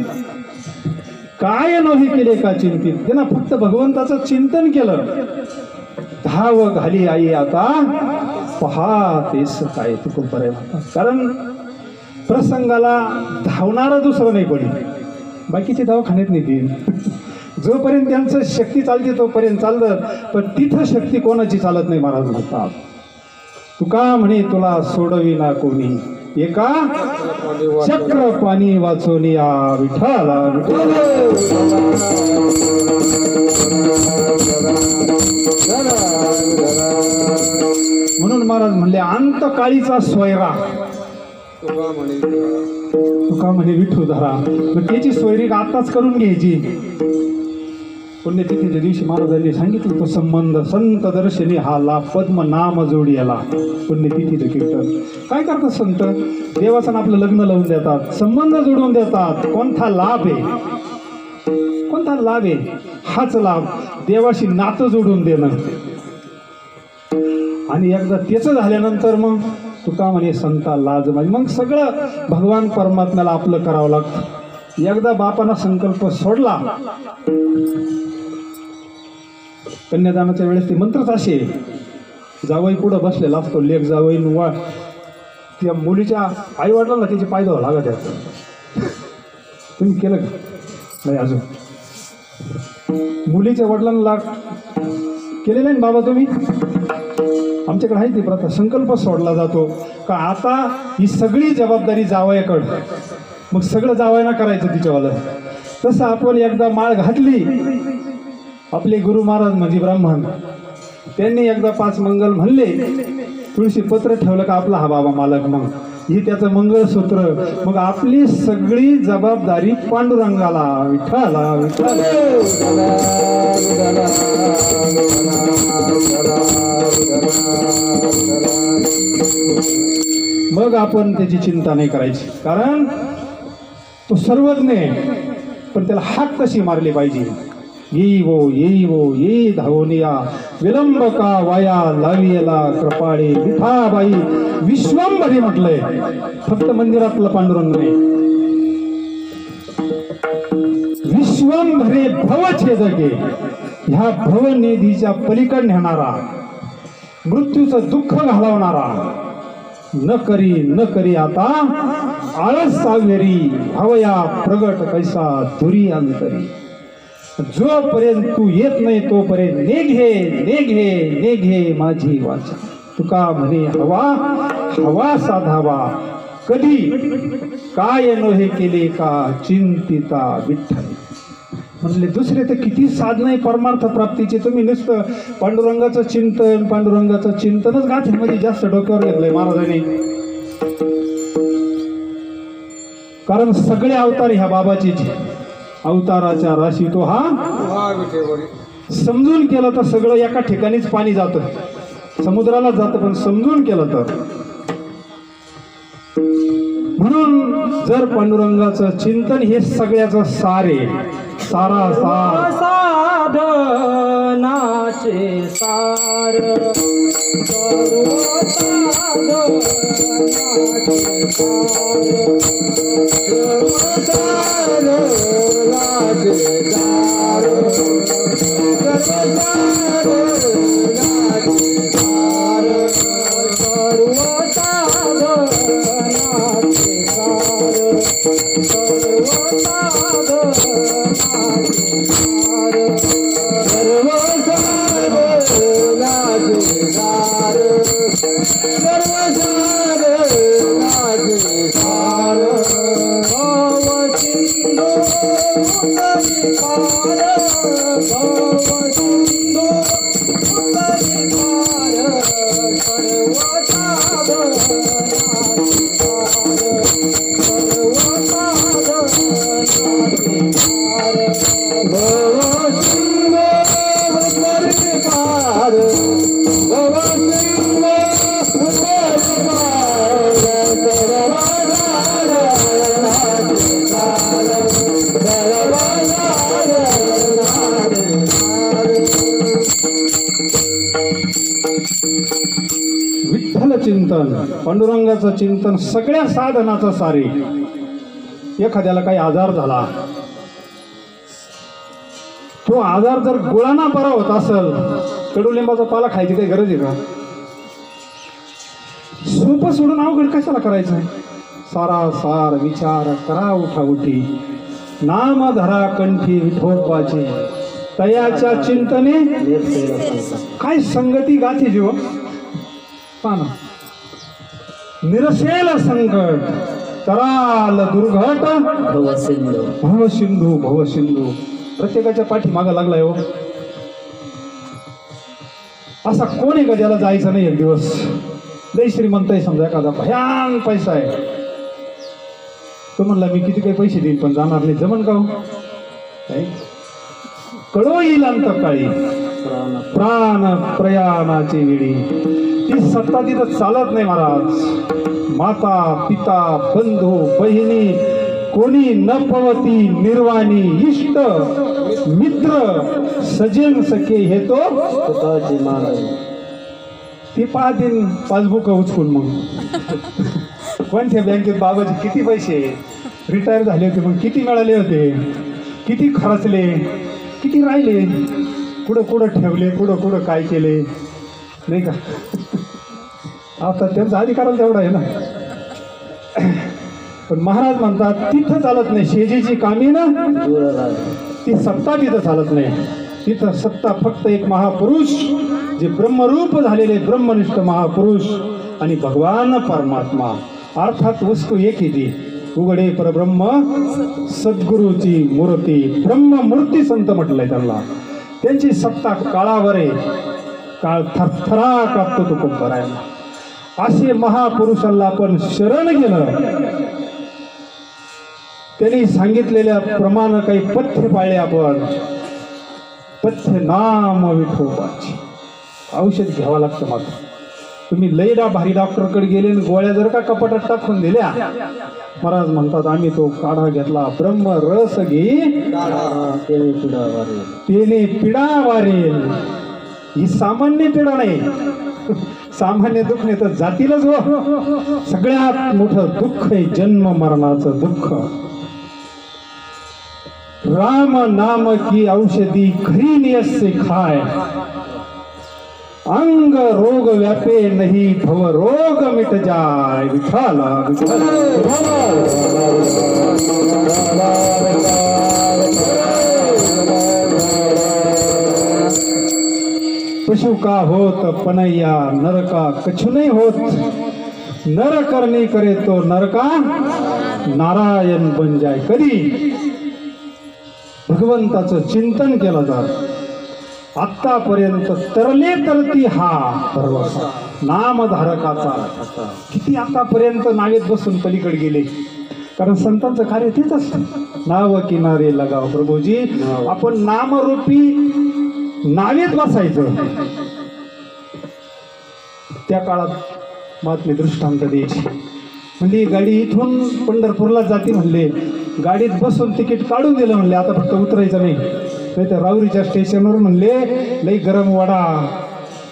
काय नव्हे केले का चिंतित, त्यांना फक्त भगवंताचं चिंतन केलं. धाव घाली आई आता पहा तेच काय तुकोबर आहे. कारण प्रसंगाला धावणारं दुसरं नाही कोणी. बाकीचे दवाखान्यात नाही ती. जोपर्यंत त्यांचं शक्ती चालते तोपर्यंत चाललं, पण तिथं शक्ती कोणाची चालत नाही. महाराज म्हणतात, तुका म्हणे तुला सोडविना कोणी, एका चक्र पाणी वाचोनी या विठाला. म्हणून महाराज म्हणले अंतकाळीचा सोयरा तुका म्हणे विठू धरा. मग त्याची सोयरी आताच करून घ्यायची. पुण्यतिथीच्या दिवशी महाराजांनी सांगितलं तो संबंध संत दर्शनी हा लाभ पद्म नाम जोडी याला. पुण्यतिथीचं कीर्तन काय करतात संत? देवाचं आपलं लग्न लावून देतात, संबंध जोडून देतात. कोणता लाभ आहे? कोणता लाभ आहे? हाच लाभ, देवाशी नातं जोडून देणं. आणि एकदा त्याचं झाल्यानंतर मग तुका म्हणे संता लाज माझी. मग सगळं भगवान परमात्म्याला आपलं करावं लागतं. एकदा बापानं संकल्प सोडला, कन्यादानाच्या वेळेस ते मंत्रच असे, जावई पुढं बसलेला असतो, लेख जावई वा त्या मुलीच्या आई वडिलांना त्याचे पाय द्यावं लागत आहे. तुम्ही केलं का? नाही अजून. मुलीच्या वडिलांना केलेलं नाही बाबा तुम्ही? आमच्याकडे आहे ती प्रथा. संकल्प सोडला जातो का आता ही सगळी जबाबदारी जावयाकडं, मग सगळं जावयाना करायचं तिच्यावालं. तसं आपण एकदा माळ घातली, आपले गुरु महाराज म्हणजे ब्राह्मण, त्यांनी एकदा 5 मंगल म्हणले, तुळशी पत्र ठेवलं का आपला हा बाबा मालक. मग ही त्याचं मंगळसूत्र. मग आपली सगळी जबाबदारी पांडुरंगाला, विठ्ठला विठ्ठल. मग आपण त्याची चिंता नाही करायची, कारण तो सर्वज्ञ आहे. पण त्याला हाक कशी मारली पाहिजे. येई वो ये धावनिया विलंब का वाया लावियला कृपाळे विठाबाई विश्वंभरी म्हटलंय. फक्त मंदिरातलं पांडुरंग नाही, विश्वंभरे भवछेदके, ह्या भवनिधीच्या पलीकड नेणारा, मृत्यूचं दुःख घालवणारा. न करी आता आळस सावेरी भवया प्रगट कैसा धुरी अंतरी. जोपर्यंत तू येत नाही तोपर्यंत नेघे माझी वाचा. तुका म्हणे हवा साधावा, कधी काय नोहे केले का चिंतिता विठ्ठल. म्हणले दुसरे तर किती साधन आहे परमार्थ प्राप्तीचे. तुम्ही नुसतं पांडुरंगाचं चिंतनच गाथेमध्ये जास्त डोक्यावर घेतलंय महाराजांनी. कारण सगळे अवतार ह्या बाबाचे अवताराच्या राशी तो हा समजून केलं तर सगळं एका ठिकाणीच पाणी जातं, समुद्राला जातं. पण समजून केलं तर, म्हणून जर पांडुरंगाचं चिंतन हे सगळ्याचं सारे सारा सार साधनाचे सार विठ्ठल चिंतन, पांडुरंगाचं चिंतन सगळ्या साधनाचं सारे. एखाद्याला काही आजार झाला, तो आजार जर गुळांना बरा होत असेल, कडुलिंबाचा पाला खायची काही गरज आहे का? सोपं सोडून अवघड कशाला करायचं? सारा सार विचार करा उठाउठी, नाम धरा कंठी विठोबाची, तयाच्या चिंतने काय संगती गाठी जीव. पाना निरसेल संकट, तराल दुर्घट, भवसिंधू. प्रत्येकाच्या पाठी मागा लागलाय हो. असा कोणी का ज्याला जायचं नाही एक दिवस. लय श्रीमंत आहे समजा, एखादा भयान पैसा आहे, तो म्हणला मी किती काही पैसे देईन पण जाणार नाही, जमन का? कळो येईल अंतकाळी प्राण प्रयाणाची वेळी. ती सत्ता तिथं चालत नाही महाराज. माता पिता बंधू बहिणी कोणी न पवती निर्वाणी, इष्ट मित्र सजन सखे हे तो ती पाहतील पासबुक उचकून. मग कोणत्या बँकेत बाबाचे किती पैसे रिटायर झाले होते, मग किती मिळाले होते, किती खर्चले, किती राहिले, कुठं कुठं ठेवले, कुठं कुठं काय केले, नाही का? आता त्यांचा अधिकार तेवढा आहे ना. पण महाराज म्हणतात तिथं चालत नाही. शेजीची कामी ना ती सत्ता तिथं चालत नाही. तिथं सत्ता फक्त एक महापुरुष, जे ब्रह्मरूप झालेले ब्रह्मनिष्ठ महापुरुष आणि भगवान परमात्मा, अर्थात वस्तू एक ही ती उघडे परब्रह्म सद्गुरूची मूर्ती, ब्रह्ममूर्ती संत म्हटलंय त्यांना. त्यांची सत्ता काळावर आहे. काळ थरथरा कापतो तो कुंभरायला. असे महापुरुषाला आपण शरण गेलं, त्यांनी सांगितलेल्या प्रमाणे काही पथ्य पाळले आपण. पथ्य नाम विठोबाची. औषध घ्यावं लागतं मात्र. तुम्ही लई भारी डॉक्टरकडे गेले आणि गोळ्या जर का कपाटात टाकून दिल्या, महाराज म्हणतात आम्ही तो काढा घेतला, ब्रह्म रस घे तेने पिडा वारेल. ही सामान्य पिडा नाही, सामान्य दुःख नाही तर जातीलच हो. सगळ्यात मोठं दुःख आहे जन्म मरणाचं दुःख. राम नाम की औषधी खरी नियस्य खाय, अंग रोग व्यापे नहीं भव रोग मिट जाय. विठाला पशु का होत पनैया, नर का कछु नहीं होत. नर करनी करे तो नर का नारायण बन जाय. कधी भगवंताचं चिंतन केलं जात. आतापर्यंत तरले तरती हा भरवसा नामधारकाचा. किती आतापर्यंत नावेत बसून पलीकडे गेले, कारण संतांचं कार्य तेच असतं. नाव किनारे लगाव प्रभूजी. आपण नामरूपी नावेत बसायचं. त्या काळात महात्मे दृष्टांत द्यायची. म्हणजे गाडी इथून पंढरपूरला जाते म्हणले, गाडीत बसून तिकीट काढून दिलं म्हणले, आता फक्त उतरायचं नाही. नाही तर राऊरीच्या स्टेशनवर म्हणले लई गरम वडा,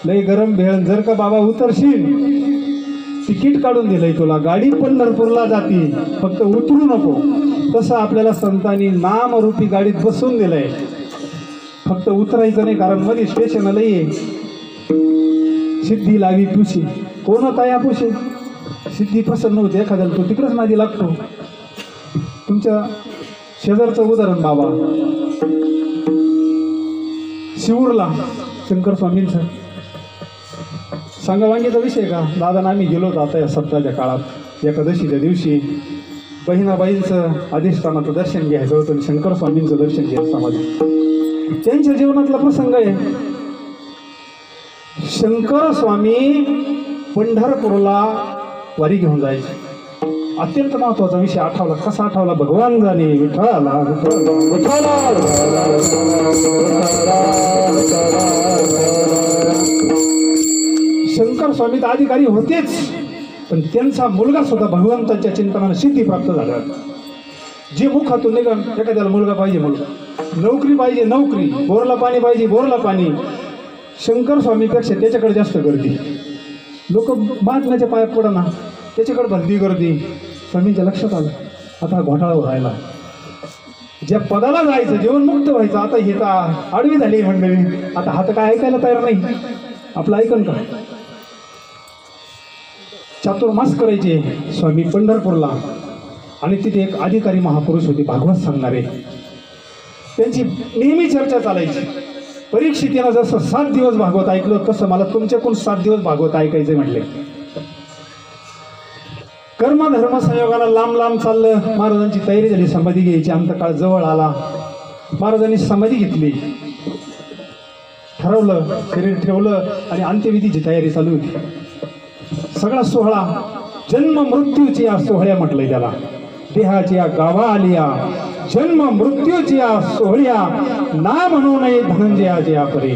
लई गरम भेळ, जर का बाबा उतरशील तिकीट काढून दिलंय तुला, गाडी पंढरपूरला जाती, फक्त उतरू नको. तसं आपल्याला संतांनी नामरूपी गाडीत बसून दिलंय, फक्त उतरायचं नाही. कारण मध्ये स्टेशन लई सिद्धी लावी पुशी. कोण होता या पुशी? सिद्धी पसंत नव्हती एखाद्याला, तो तिकडेच नादी लागतो. तुमच्या शेजारचं उदाहरण बाबा शिवूरला शंकर स्वामींचं सांगावांगीचा विषय का. दादा आम्ही गेलो होतो आता या सप्ताहाच्या काळात, एकादशीच्या दिवशी बहिणाबाईंचं अधिष्ठानाचं दर्शन घ्यायचं होतं आणि शंकर स्वामींचं दर्शन घ्यायचं समाधी. त्यांच्या जीवनातला प्रसंग आहे. शंकर स्वामी पंढरपूरला वारी घेऊन जायचे. अत्यंत महत्वाचा विषय आठवला. कसा आठवला? भगवान जाणे विठ्ठला. शंकर स्वामी तर अधिकारी होतेच, पण त्यांचा मुलगा सुद्धा भगवंताच्या चिंतनाने सिद्धी प्राप्त झाला. जे मुखातून निघण, एखाद्याला मुलगा पाहिजे मुलगा, नोकरी पाहिजे नोकरी, बोरला पाणी पाहिजे बोरला पाणी. शंकर स्वामीपेक्षा त्याच्याकडे जास्त गर्दी. लोक महात्म्याच्या पायात पडना, त्याच्याकडे भरती गर्दी. स्वामींच्या लक्षात आलं आता घोटाळा राहिला. ज्या पदाला जायचं, जीवनमुक्त व्हायचं, आता हे तर आडवी झाली मंडळी. आता हा तर काय ऐकायला तयार नाही. आपलं ऐकन का? चातुर्मास करायचे स्वामी पंढरपूरला, आणि तिथे एक अधिकारी महापुरुष होते भागवत सांगणारे. त्यांची नेहमी चर्चा चालायची. परीक्षितीनं जसं 7 दिवस भागवत ऐकलं, तसं मला तुमच्याकडून 7 दिवस भागवत ऐकायचे म्हटले. कर्म धर्म संयोगाला लांब लांब चाललं. महाराजांची तयारी झाली समाधी घ्यायची. अंतकाळ जवळ आला. महाराजांनी समाधी घेतली, ठरवलं, शरीर ठेवलं आणि अंत्यविधीची तयारी चालू होती. सगळा सोहळा जन्म मृत्यूची या सोहळ्या म्हटलंय त्याला. देहाच्या गावा आलिया जन्म मृत्यूची या सोहळ्या, ना म्हणू नये धनंजयाचे या परे.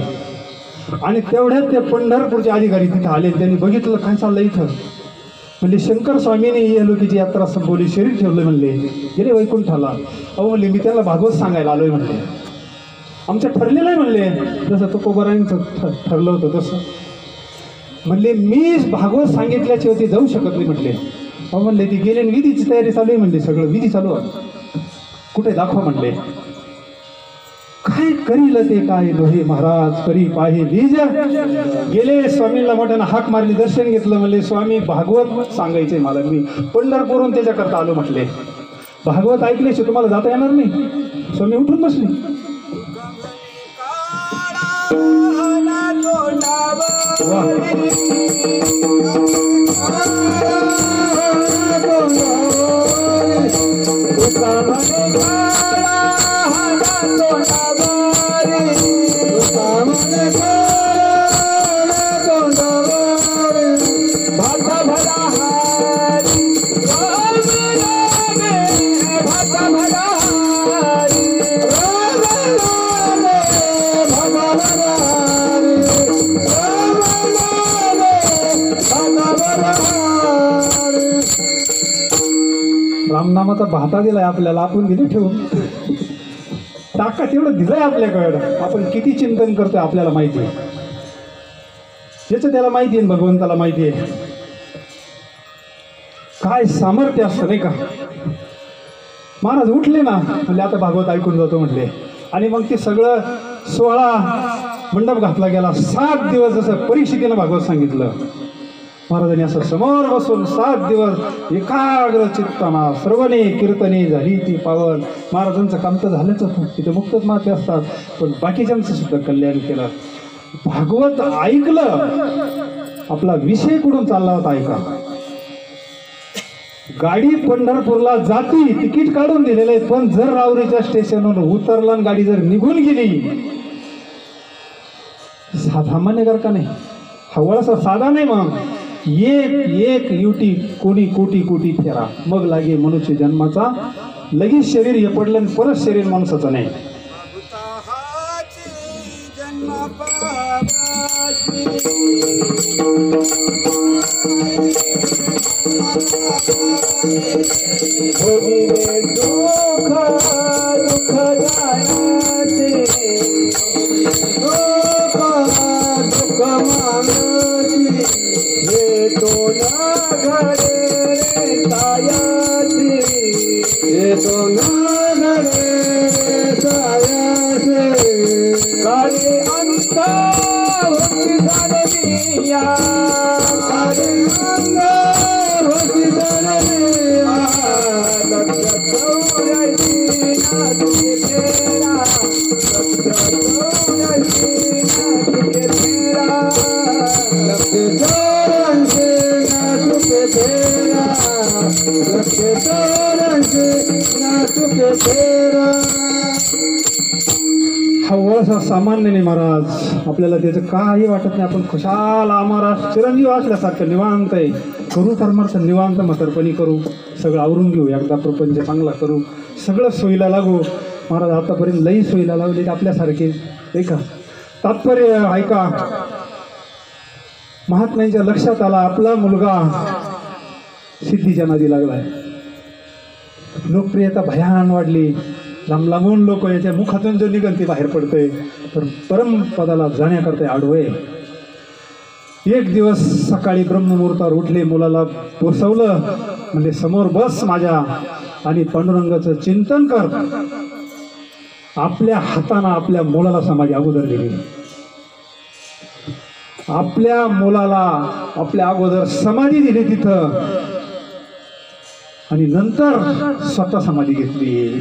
आणि तेवढ्यात ते पंढरपूरचे अधिकारी तिथे आले. त्यांनी बघितलं काय चाललं इथं. म्हणजे शंकर स्वामीने या लोकीची यात्रा संपवली, शरीर ठेवलं. म्हणले गेले वैकुंठाला. अहो म्हणले मी त्याला भागवत सांगायला आलोय. म्हणले आमचं ठरलेलं आहे. म्हणले जसं तुकोबारायांचं ठरलं होतं तसं. म्हणले मी भागवत सांगितल्याशिवाय ते जाऊ शकत नाही. म्हटले अहो म्हणले ती गेले विधीची तयारी चालू आहे. म्हणले सगळं विधी चालू आहे. कुठे दाखवा. म्हणले काय करील ते काय लोहे महाराज करी पाहे लीज. गेले स्वामींना मोठ्यानं हाक मारली, दर्शन घेतलं. म्हणले स्वामी भागवत सांगायचंय मला, मी पंढरपूरहून त्याच्याकरता आलो. म्हटले भागवत ऐकल्याशिवाय तुम्हाला जाता येणार नाही. स्वामी उठून बसले. नामाचा भाता दिलाय आपल्याला, आपण दिले ठेवून. टाका तेवढं दिलंय आपल्याकडं, आपण किती चिंतन करतोय आपल्याला माहिती आहे. ज्याचं त्याला माहिती आहे, भगवंताला माहिती आहे काय सामर्थ्य असतं नाही का. महाराज उठले ना म्हणजे आता भागवत ऐकून जातो म्हटले, आणि मग ते सगळं 16 मंडप घातला गेला. 7 दिवस जसं परीक्षितीनं भागवत सांगितलं, महाराजांनी असं समोर बसून 7 दिवस एकाग्र चित्ताना श्रवणे कीर्तने झाली ती पावन. महाराजांचं काम तर झालंच होतं, तिथे मुक्तच माते असतात, पण बाकीच्यांचं सुद्धा कल्याण केलं. भागवत ऐकलं, आपला विषय कुठून चालला होता ऐका. गाडी पंढरपूरला जाती, तिकीट काढून दिलेलं आहे, पण जर रावरीच्या स्टेशनवर उतरला आणि गाडी जर निघून गेली, सामान्य कर का नाही, हवळसा साधा नाही. मग एक युटी कोटी कोटी कोटी फेरा, मग लागे मनुष्य जन्माचा. लगेच शरीर हे पडलं आणि परत शरीर माणसाचं नाही. हवळसा सामान्य नाही महाराज, आपल्याला त्याचं काही वाटत नाही. आपण खुशाल आम्हाला चिरंजीव असल्यासारखं निवांत आहे. करू परमार्थ निवांत म्हातारपणी करू, सगळं आवरून घेऊ, एकदा प्रपंच चांगला करू, सगळं सोयीला लागू. महाराज आतापर्यंत लई सोयीला लावली आपल्यासारखे नाही का. तात्पर्य ऐका, महात्म्यांच्या लक्षात आला आपला मुलगा सिद्धीच्या नादी लागलाय. लोकप्रियता भयान वाढली, लांब लांबून लोक याच्या मुखातून जो निघन ते बाहेर पडतंय, तर परमपदाला जाण्याकरता आडवय. एक दिवस सकाळी ब्रह्ममुहूर्तावर उठले, मुलाला बसवलं, म्हणजे समोर बस माझ्या आणि पांडुरंगाचं चिंतन कर. आपल्या हातानं आपल्या मुलाला समाधी अगोदर दिली, आपल्या मुलाला आपल्या अगोदर समाधी दिली तिथं, आणि नंतर स्वतः समाधी घेतली.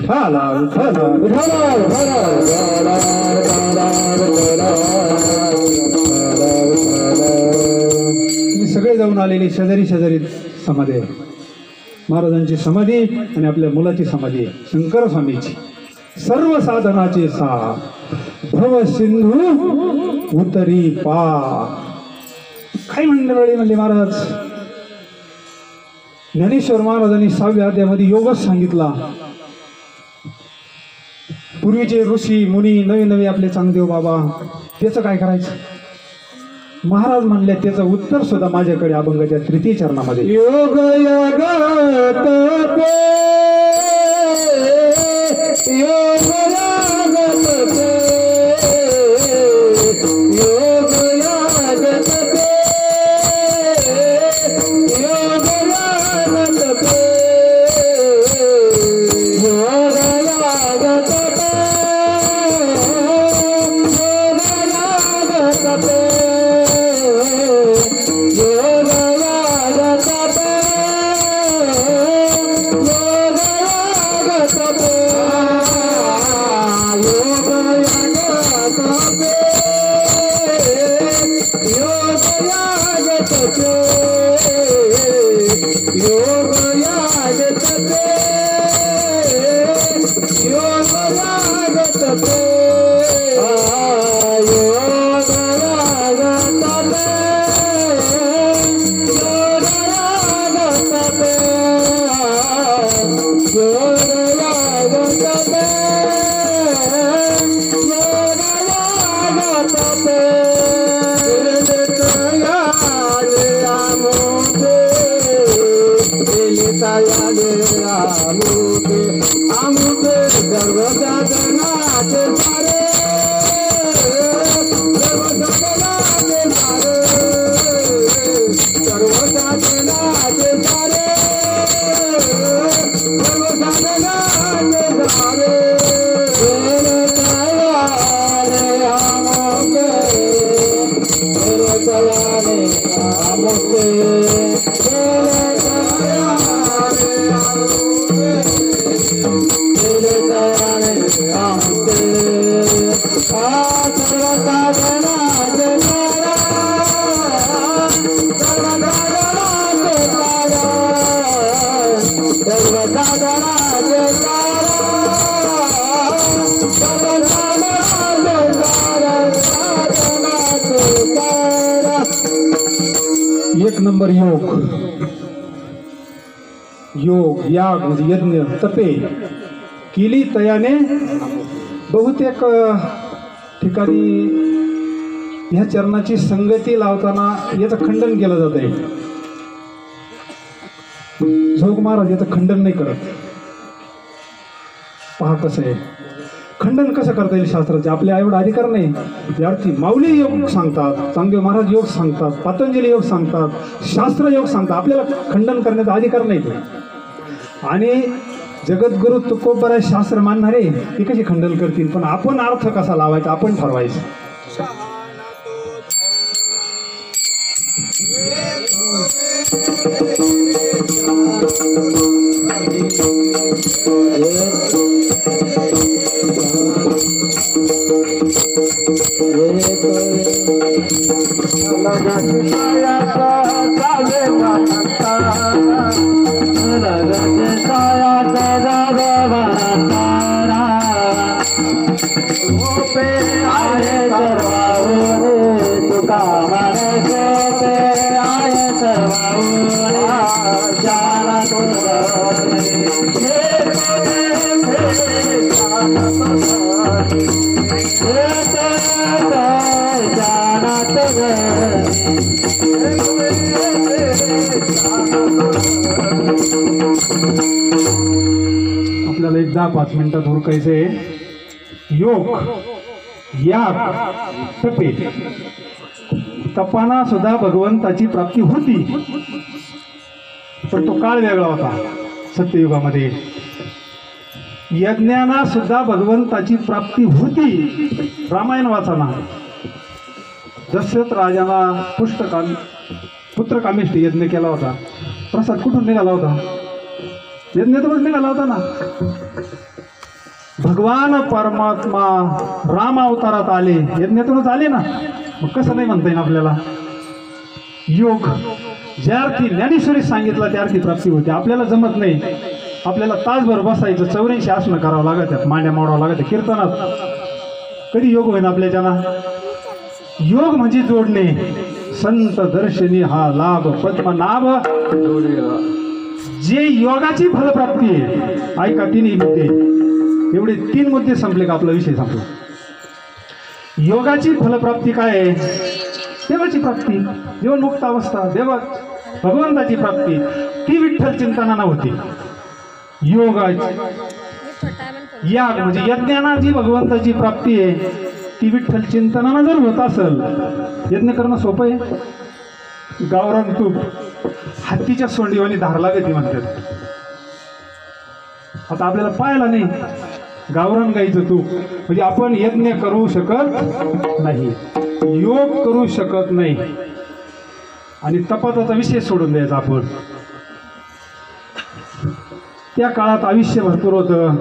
तुम्ही सगळे जाऊन आलेली शेजारी शेजारी समाधी आहे. महाराजांची समाधी आणि आपल्या मुलाची समाधी आहे, शंकर स्वामीची. सर्व साधनाचे साथ भव सिंधू उतरी पा. काय मंडळी म्हणले महाराज, ज्ञानेश्वर महाराजांनी 6व्या अध्यायामध्ये योगच सांगितला. पूर्वीचे ऋषी मुनी नवे नवे आपले चांगदेव बाबा, त्याचं काय करायचं. महाराज म्हणले त्याचं उत्तर सुद्धा माझ्याकडे अभंगाच्या 3य चरणामध्ये. योग योग Hare एक नंबर योग योग याग म्हणजे यज्ञ तपे केली तयाने बहुतेक ठिकाणी ह्या चरणाची संगती लावताना याचं खंडन केलं जात आहे. झोक महाराज याचं खंडन नाही करत. पहा कसं आहे खंडन कसं करता येईल शास्त्राचे आपल्या एवढा अधिकार नाही. विद्यार्थी माऊली योग सांगतात, चांगदेव महाराज योग सांगतात, पतंजली योग सांगतात, शास्त्र योग सांगतात. आपल्याला खंडन करण्याचा अधिकार नाही ते. आणि जगद्गुरु तुकोबराय शास्त्र मानणारे ते कशी खंडन करतील, पण आपण अर्थ कसा लावायचा आपण ठरवायचं. आपल्याला एक 10-5 मिनिटात उरकायचे. योग याग तपे तपाना सुद्धा भगवंताची प्राप्ती होती, पण तो काळ वेगळा होता. सत्ययुगामध्ये यज्ञाना सुद्धा भगवंताची प्राप्ती होती. रामायण वाचना दशरथ राजाला पुत्रकामेष्टी यज्ञ केला होता. प्रसाद कुठून निघाला होता? यज्ञातूनच निघाला होता ना. भगवान परमात्मा राम अवतारात आले, यज्ञातूनच आले ना. मग कसं नाही म्हणता येईल आपल्याला? योग ज्या अर्थी ज्ञानेश्वरी सांगितलं त्या अर्थी प्राप्ती होते. आपल्याला जमत नाही. आपल्याला तासभर बसायचं, 84 आसनं करावं लागत, मांड्या मोडावं लागत कीर्तनात. कधी योग होईन आपल्याच्यानं? योग म्हणजे जोडणे. संत दर्शनी हा लाभ पद्मनाभ. जे योगाची फलप्राप्ती आहे, ऐका 3 मुद्दे. एवढे 3 मुद्दे संपले का आपला विषय संपला. योगाची फलप्राप्ती काय आहे? देवाची प्राप्ती, जीवनमुक्त अवस्था, भगवंताची प्राप्ती. ती विठ्ठल चिंतनानं होती. याग म्हणजे यज्ञाना जी भगवंताची प्राप्ती आहे ती विठ्ठल चिंतनानं जर होत असेल, यज्ञ करणं सोपं आहे. गावरान तूप हत्तीच्या सोंडीवानी धार लागते म्हणतात. आता आपल्याला पाहायला नाही गावरान गाईचं तूप. म्हणजे आपण यज्ञ करू शकत नाही, योग करू शकत नाही, आणि तपाचा विषय सोडून द्यायचा आपण. त्या काळात आयुष्य भरपूर होतं,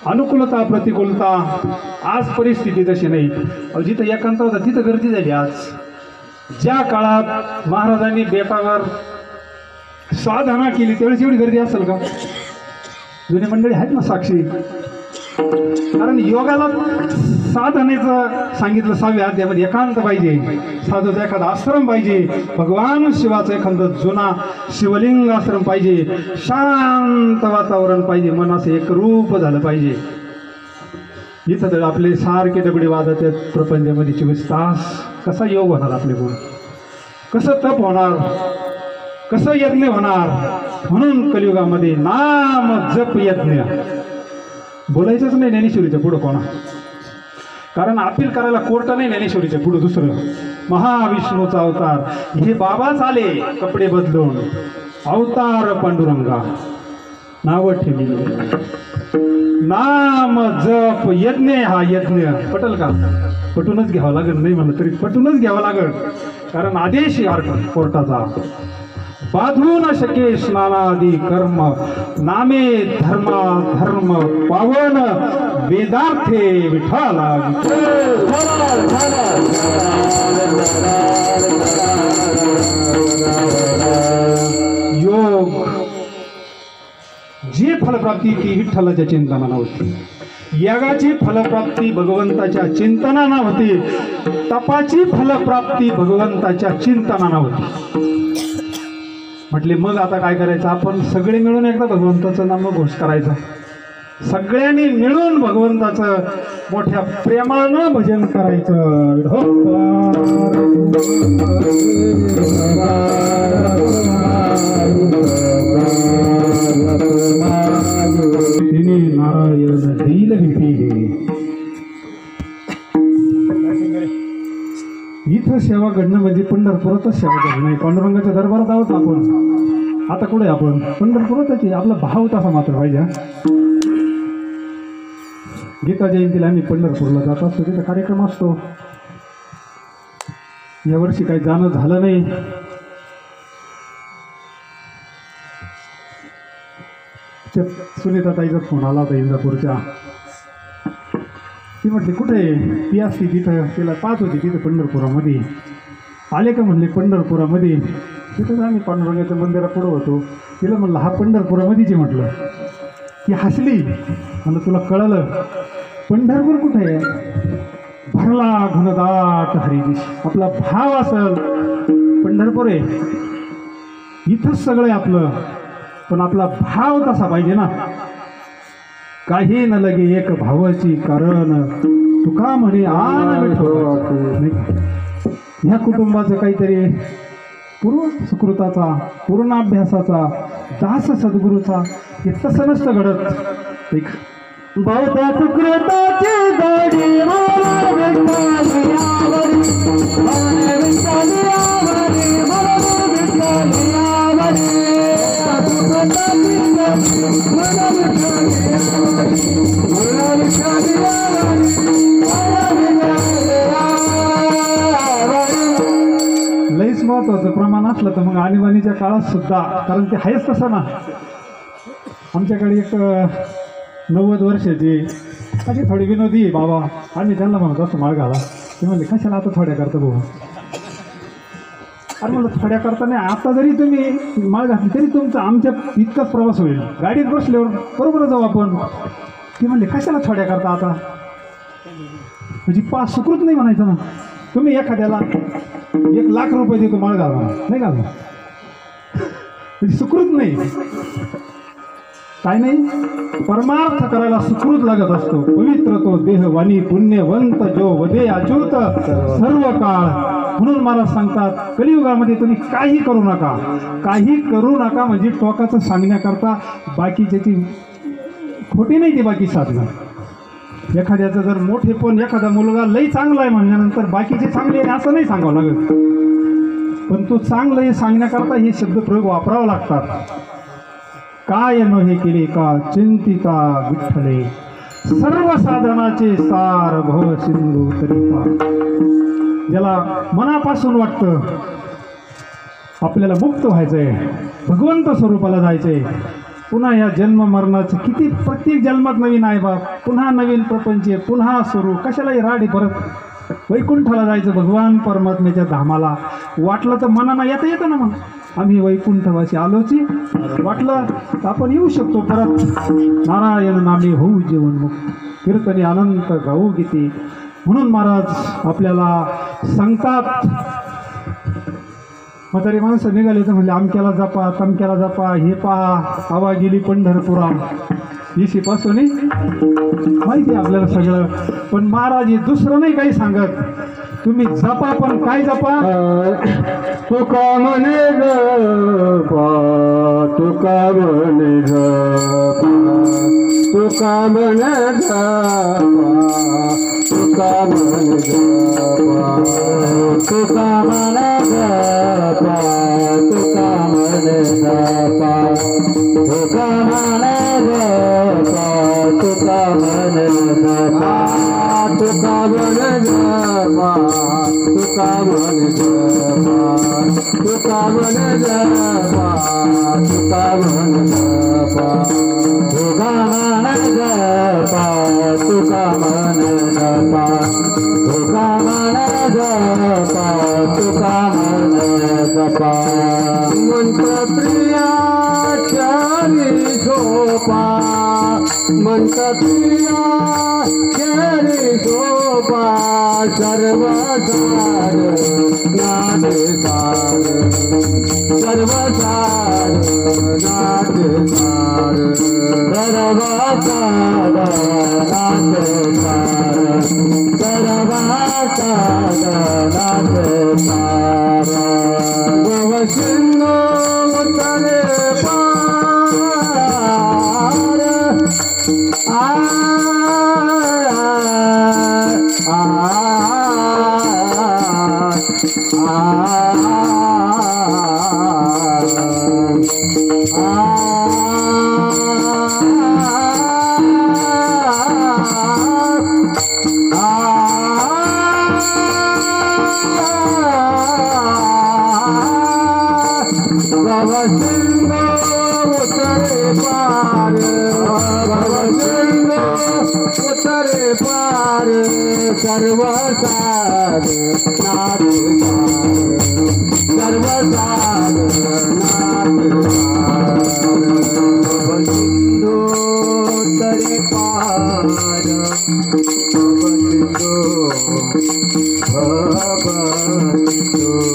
अनुकूलता प्रतिकूलता. आज परिस्थिती तशी नाही. जिथं एकांत होता तिथं गर्दी झाली. आज ज्या काळात महाराजांनी बेटावर साधना केली त्यावेळेस एवढी गर्दी असेल का? जुनी मंडळी आहेत ना साक्षी. कारण योगाला साधनेचं सांगितलं 6व्या अध्यायामध्ये. एकांत पाहिजे, साधूचा एखादा आश्रम पाहिजे, भगवान शिवाचा एखादा जुना शिवलिंग आश्रम पाहिजे, शांत वातावरण पाहिजे, मन असं एकरूप झालं पाहिजे. इथं तर आपले सारखे दगडी वाजत आहेत प्रपंचामध्ये 24 तास. कसा योग होणार आपल्याकडून? कसं तप होणार? कसं यज्ञ होणार? म्हणून कलियुगामध्ये नाम जप यज्ञ. बोलायचंच नाही ज्ञानेश्वरीच्या पुढं कोणा, कारण अपील करायला कोर्ट नाही ज्ञानेश्वरीच्या पुढं दुसरं. महाविष्णूचा अवतार हे बाबाच आले कपडे बदलून, अवतार पांडुरंगा नाव ठेवले. नाम जप यज्ञ हा यज्ञ पटल का? पटूनच घ्यावं लागेल, नाही म्हणलं तरी पटूनच घ्यावं लागेल, कारण आदेश कोर्टाचा. बाधू न शके स्नानादी कर्म, नामे धर्मा धर्म पावन, वेदार्थे विठाला. योग जी फलप्राप्ती ती विठ्ठलाच्या चिंतनानं होती, यागाची फलप्राप्ती भगवंताच्या चिंतनानं होती, तपाची फलप्राप्ती भगवंताच्या चिंतनानं होती. म्हटले मग आता काय करायचं, आपण सगळे मिळून एकदा भगवंताचं नाम घोष करायचं. सगळ्यांनी मिळून भगवंताचं मोठ्या प्रेमानं भजन करायचं. तिने नारायण देईल भेटी. इथं सेवा घडणं म्हणजे पंढरपुरातच सेवा घडणं नाही. पांडुरंगाच्या दरबारात आहोत आपण, आता कुठे आपण पंढरपुरातच आहे. आपला भाव तसा मात्र पाहिजे. गीता जयंतीला आम्ही पंढरपूरला जात असतो, तिथे कार्यक्रम असतो. यावर्षी काही जाणं झालं नाही. सुनीताताईचा फोन आला होता इंदापूरच्या. ती म्हटली कुठे आहे? ती असती तिथं, तिला पाहत होती तिथं पंढरपुरामध्ये. आले का म्हणले पंढरपुरामध्ये. तिथंच आम्ही पांडुरंगाच्या मंदिरापुढं होतो. तिला म्हणलं हा पंढरपुरामध्येच आहे म्हटलं. ती हसली. म्हणलं तुला कळलं पंढरपूर कुठे आहे? भरला घनदाट हरिदिश. आपला भाव असल पंढरपूर आहे, इथंच सगळं आहे आपलं, पण आपला भाव तसा पाहिजे ना. काही न लगे एक भावाची कारण, तुका म्हणे आन ह्या कुटुंबाचं काहीतरी पूर्व सुकृताचा, पूर्णाभ्यासाचा, दास सद्गुरूचा, हे तसं नसतं घडत. एक बहुता सुकृताची गाडी मला विठ्ठली आवडी, मला विठ्ठली आवडी, मला विठ्ठली आवडी, सुकृताची गाडी मला विठ्ठली आवडी, मला विठ्ठली आवडी, मला विठ्ठली आवडी. लईच महत्वाचं प्रमाण असलं तर मग आणीबाणीच्या काळात सुद्धा, कारण ते आहेच तसं ना. आमच्याकडे एक 90 वर्षाची अशी थोडी विनोदी बाबा, आम्ही त्यांना म्हणत असतो माळ घाला. ते म्हणले कशाला आता थोड्या करता भाऊ. अरे म्हणलं थोड्या करता नाही, आता जरी तुम्ही माळ घातली तरी तुमचा आमच्या इतकाच प्रवास होईल. गाडीत बसल्यावर बरोबर जाऊ आपण. ते म्हणले कशाला थोड्या करता आता, म्हणजे सुकृत नाही म्हणायचं ना. तुम्ही एखाद्याला 1 लाख रुपये देतो माळ घाला, नाही घालणार, म्हणजे सुकृत नाही. काय नाही, परमार्थ करायला सुकृत लागत असतो. पवित्र तो देह वाणी पुण्यवंत जो वदे अच्युत सर्व काळ. म्हणून महाराज सांगतात कलियुगामध्ये तुम्ही काही करू नका, काही करू नका म्हणजे टोकाचं सांगण्याकरता. बाकीच्याची खोटी नाही ती बाकी साधनं. एखाद्याचं जर मोठेपण, एखादा मुलगा लई चांगला आहे म्हणल्यानंतर बाकीचे चांगले आहे असं नाही सांगावं लागत, पण तो चांगलं हे सांगण्याकरता हे शब्दप्रयोग वापरावं लागतात. काय नव्हे केले का चिंतिता विठ्ठले, सर्व साधनाचे सार भव सिंधू तरीपा. ज्याला मनापासून वाटतं आपल्याला मुक्त व्हायचंय, भगवंत स्वरूपाला जायचंय, पुन्हा या जन्म मरणाचं किती प्रत्येक जन्मात नवीन आहे बाप, पुन्हा नवीन प्रपंच, पुन्हा सुरू, कशालाही राडी परत वैकुंठाला जायचं भगवान परमात्म्याच्या धामाला. वाटलं तर मनानं येतं ना, मग आम्ही वैकुंठवासी आलोची, वाटलं तर आपण येऊ शकतो परत. नारायण नामे होऊ जीवन मुक्त, कीर्तने अनंत गाऊ गीती. म्हणून महाराज आपल्याला सांगतात, म्हातारी माणसं निघाले तर म्हणले अमक्याला जपा तमक्याला जपा, हे पहा हवा गेली पंढरपुरा. इशीपासून माहिती आहे आपल्याला सगळं, पण महाराज हे दुसरं नाही काही सांगत. तुम्ही जपा, पण काय जपा? तुका म्हणे जपा, तुका म्हणे जपा, तुका म्हणे जपा, तुका म्हणे जपा, तुका म्हणे जपा, तुका म्हणे जपा, तुका म्हणे जपा, तुका म्हणे जपा, तुका म्हणे जपा, तुका म्हणे जपा, तुका म्हणे जपा, तुका म्हणे जपा, तुका म्हणे जपा, तुका म्हणे जपा, तुका म्हणे जपा, तुका म्हणे जपा. मंत्र प्रियाचारी सोपा, मंत्र प्रियाचारी सोपा, सर्व सार नाथ सार, सर्व सार नाथ सार, सर्व सार नाथ सार, सर्व सार नाथ सार. भव सिंधू उतरे पार, आ भव सिंधू उतरे पार, भव सिंधू उतरे पार, सर्व सार नाथ सार, सर्व सार नाथ सार. भव सिंधू उतरे पार, भव सिंधू, भव सिंधू.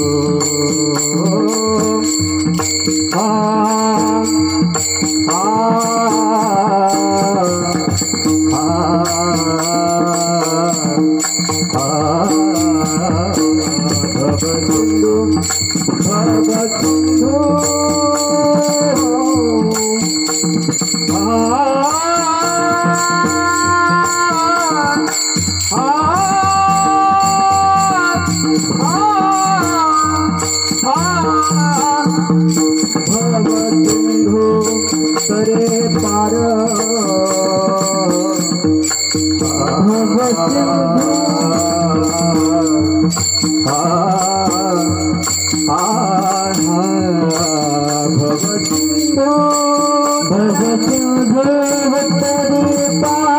भवसिंधू करे पार, भवसिंधू, भवसिंधू करे पार,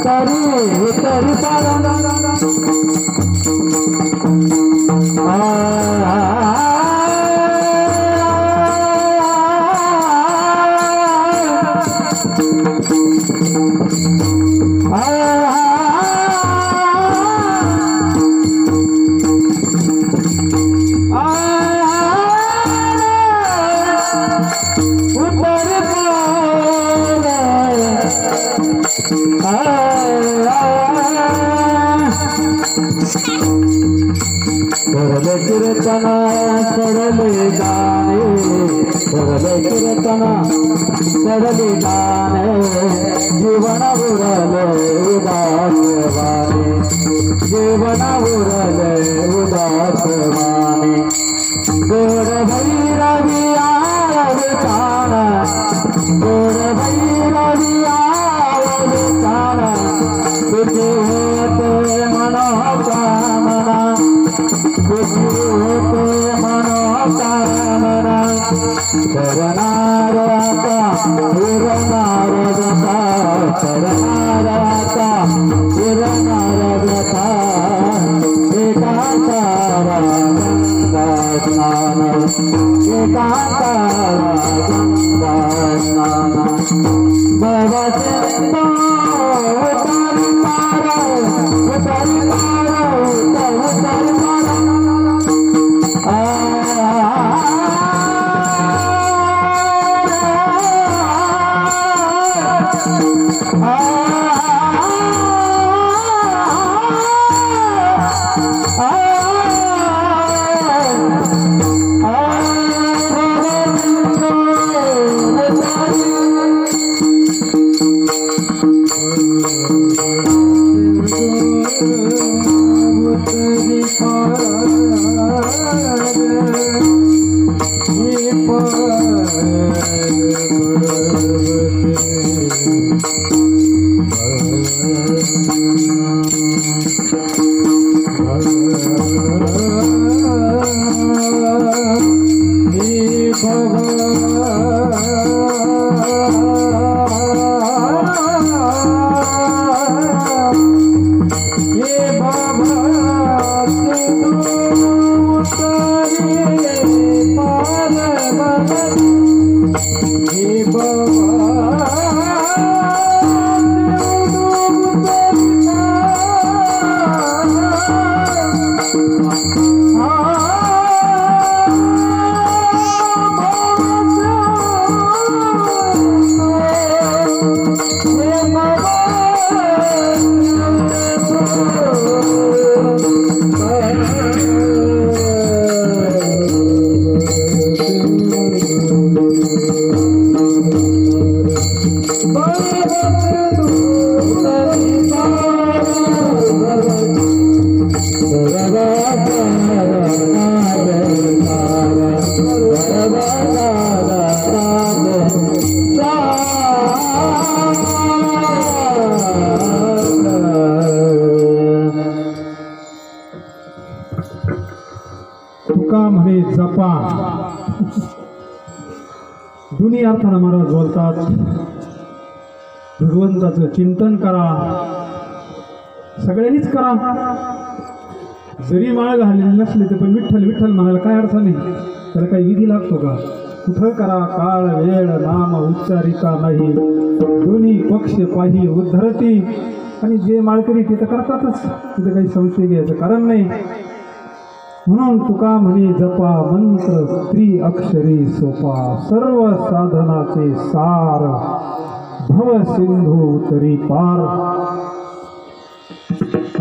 उतारी उतारी पारा करले कीर्तना करले गाणे करले कीर्तना करले गाणे जीवन उरले उदास वाणी जीवन उरले उदास वाणी गोड भैरवी आवताना गोड भैरवी आवताना तुझे होते मनोकामना तुझे होते मनोकामना करणार आता उरणार व्यथा करणार आता उरणार व्यथा एकांतारा गंगा स्नान एकांतारा गंगा स्नान भवसिंधो उतारी पारा उतारी पारा उतारी पारा तुका म्हणे जपा दोन्ही अर्थानं महाराज बोलतात. भगवंताचं चिंतन करा, सगळ्यांनीच करा. जरी माळ घाललेली नसली तर पण विठ्ठल विठ्ठल म्हणायला काय अर्थ नाही. त्याला काही विधी लागतो का? कुठं करा काळ वेळ नाम उच्चारिता नाही, दोन्ही पक्ष पाही उद्धरती. आणि जे माळकरी ते तर करतातच, तिथे काही संशय घ्यायचं कारण नाही. म्हणून तुका म्हणे जपा मंत्र स्त्री अक्षरी सोपा, सर्व साधनाचे सार भव सिंधू तरी पार.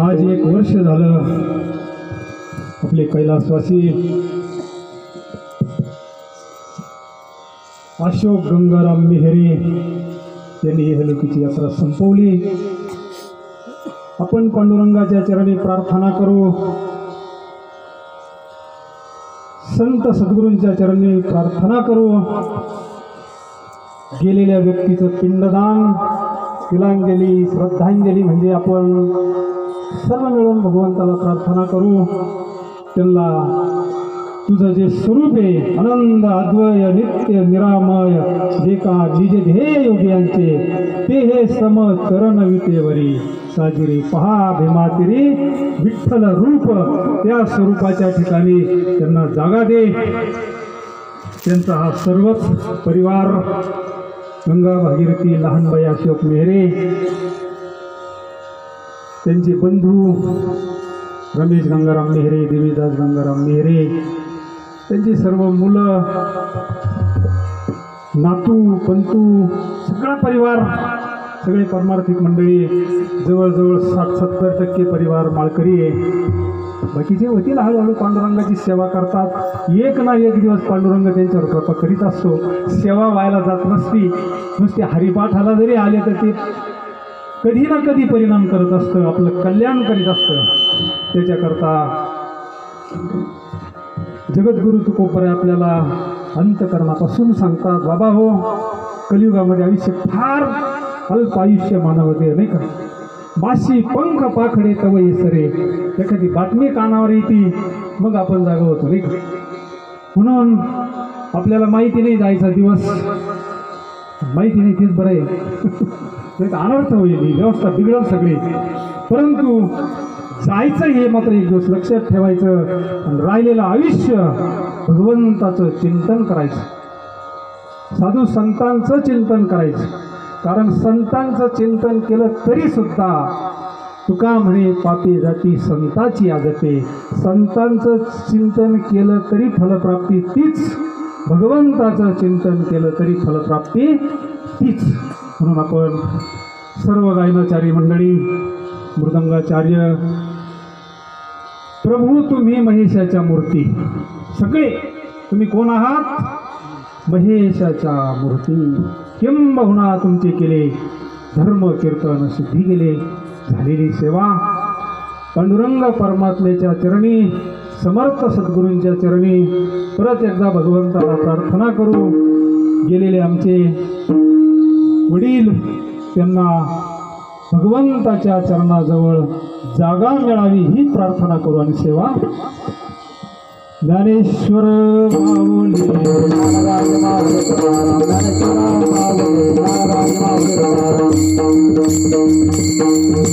आज 1 वर्ष झालं आपले कैलासवासी अशोक गंगाराम मेहरे यांनी इहलोकीची यात्रा संपवली. आपण पांडुरंगाच्या चरणी प्रार्थना करू, संत सद्गुरूंच्या चरणी प्रार्थना करू. गेलेल्या व्यक्तीचं पिंडदान, तिलांजली, श्रद्धांजली म्हणजे आपण सर्व मिळून भगवंताला प्रार्थना करू. त्यांना तुझं जे स्वरूप आहे आनंद अद्वय नित्य निरामय जे का निज ध्येय योग्यांचे ते हे सम चरण विटेवरी साजिरी पहा भीमातिरी विठ्ठल रूप त्या स्वरूपाच्या ठिकाणी त्यांना जागा दे. त्यांचा हा सर्वच परिवार गंगा भागीरथी लहानबाई अशोक मेहरे, त्यांचे बंधू रमेश गंगाराम मेहरे, देवीदास गंगाराम मेहरे, त्यांची सर्व मुलं, नातू पंतू, सगळा परिवार, सगळे परमार्थिक मंडळी, जवळजवळ 60-70% परिवार माळकरी आहे. बाकीचे होतील हळूहळू पांडुरंगाची सेवा करतात. एक ना एक दिवस पांडुरंग त्यांच्यावर कृपा करीत असतो. सेवा व्हायला जात नसती, नुसते हरिपाठाला जरी आले तर ते कधी ना कधी परिणाम करत असतं, आपलं कल्याण करीत असतं. त्याच्याकरता जगद्गुरु तुकोबराय आपल्याला अंतकरणापासून सांगतात, बाबा हो, कलियुगामध्ये आयुष्य फार अल्प आयुष्य मानवते नाही का. माशी पंख पाखडे तव सरे, एखादी बातमी कानावर येते मग आपण जागा होतो नाही का. म्हणून आपल्याला माहिती नाही जायचा दिवस, माहिती नाही तेच बरं आहे. नाही अनर्थ होईल, व्यवस्था बिघडल सगळी. परंतु जायचं हे मात्र एक दिवस लक्षात ठेवायचं आणि राहिलेलं आयुष्य भगवंताचं चिंतन करायचं, साधू संतांचं चिंतन करायचं. कारण संतांचं चिंतन केलं तरी सुद्धा तुका म्हणे पापी जाती संताची आदते. संतांचं चिंतन केलं तरी फलप्राप्ती तीच, भगवंताचं चिंतन केलं तरी फलप्राप्ती तीच. म्हणून आपण सर्व गायनाचारी मंडळी, मृदंगाचार्य, प्रभू तुम्ही महेशाच्या मूर्ती, सगळे तुम्ही कोण आहात? महेशाच्या मूर्ती. किंबहुना तुमचे केले धर्म कीर्तन सिद्धी गेले, झालेली सेवा पांडुरंग परमात्म्याच्या चरणी, समर्थ सद्गुरूंच्या चरणी परत एकदा भगवंताला प्रार्थना करू. गेलेले आमचे वडील, त्यांना भगवंताच्या चरणाजवळ जागा मिळावी ही प्रार्थना करू आणि सेवा. ज्ञानेश्वर माऊली ज्ञानेश्वर माऊली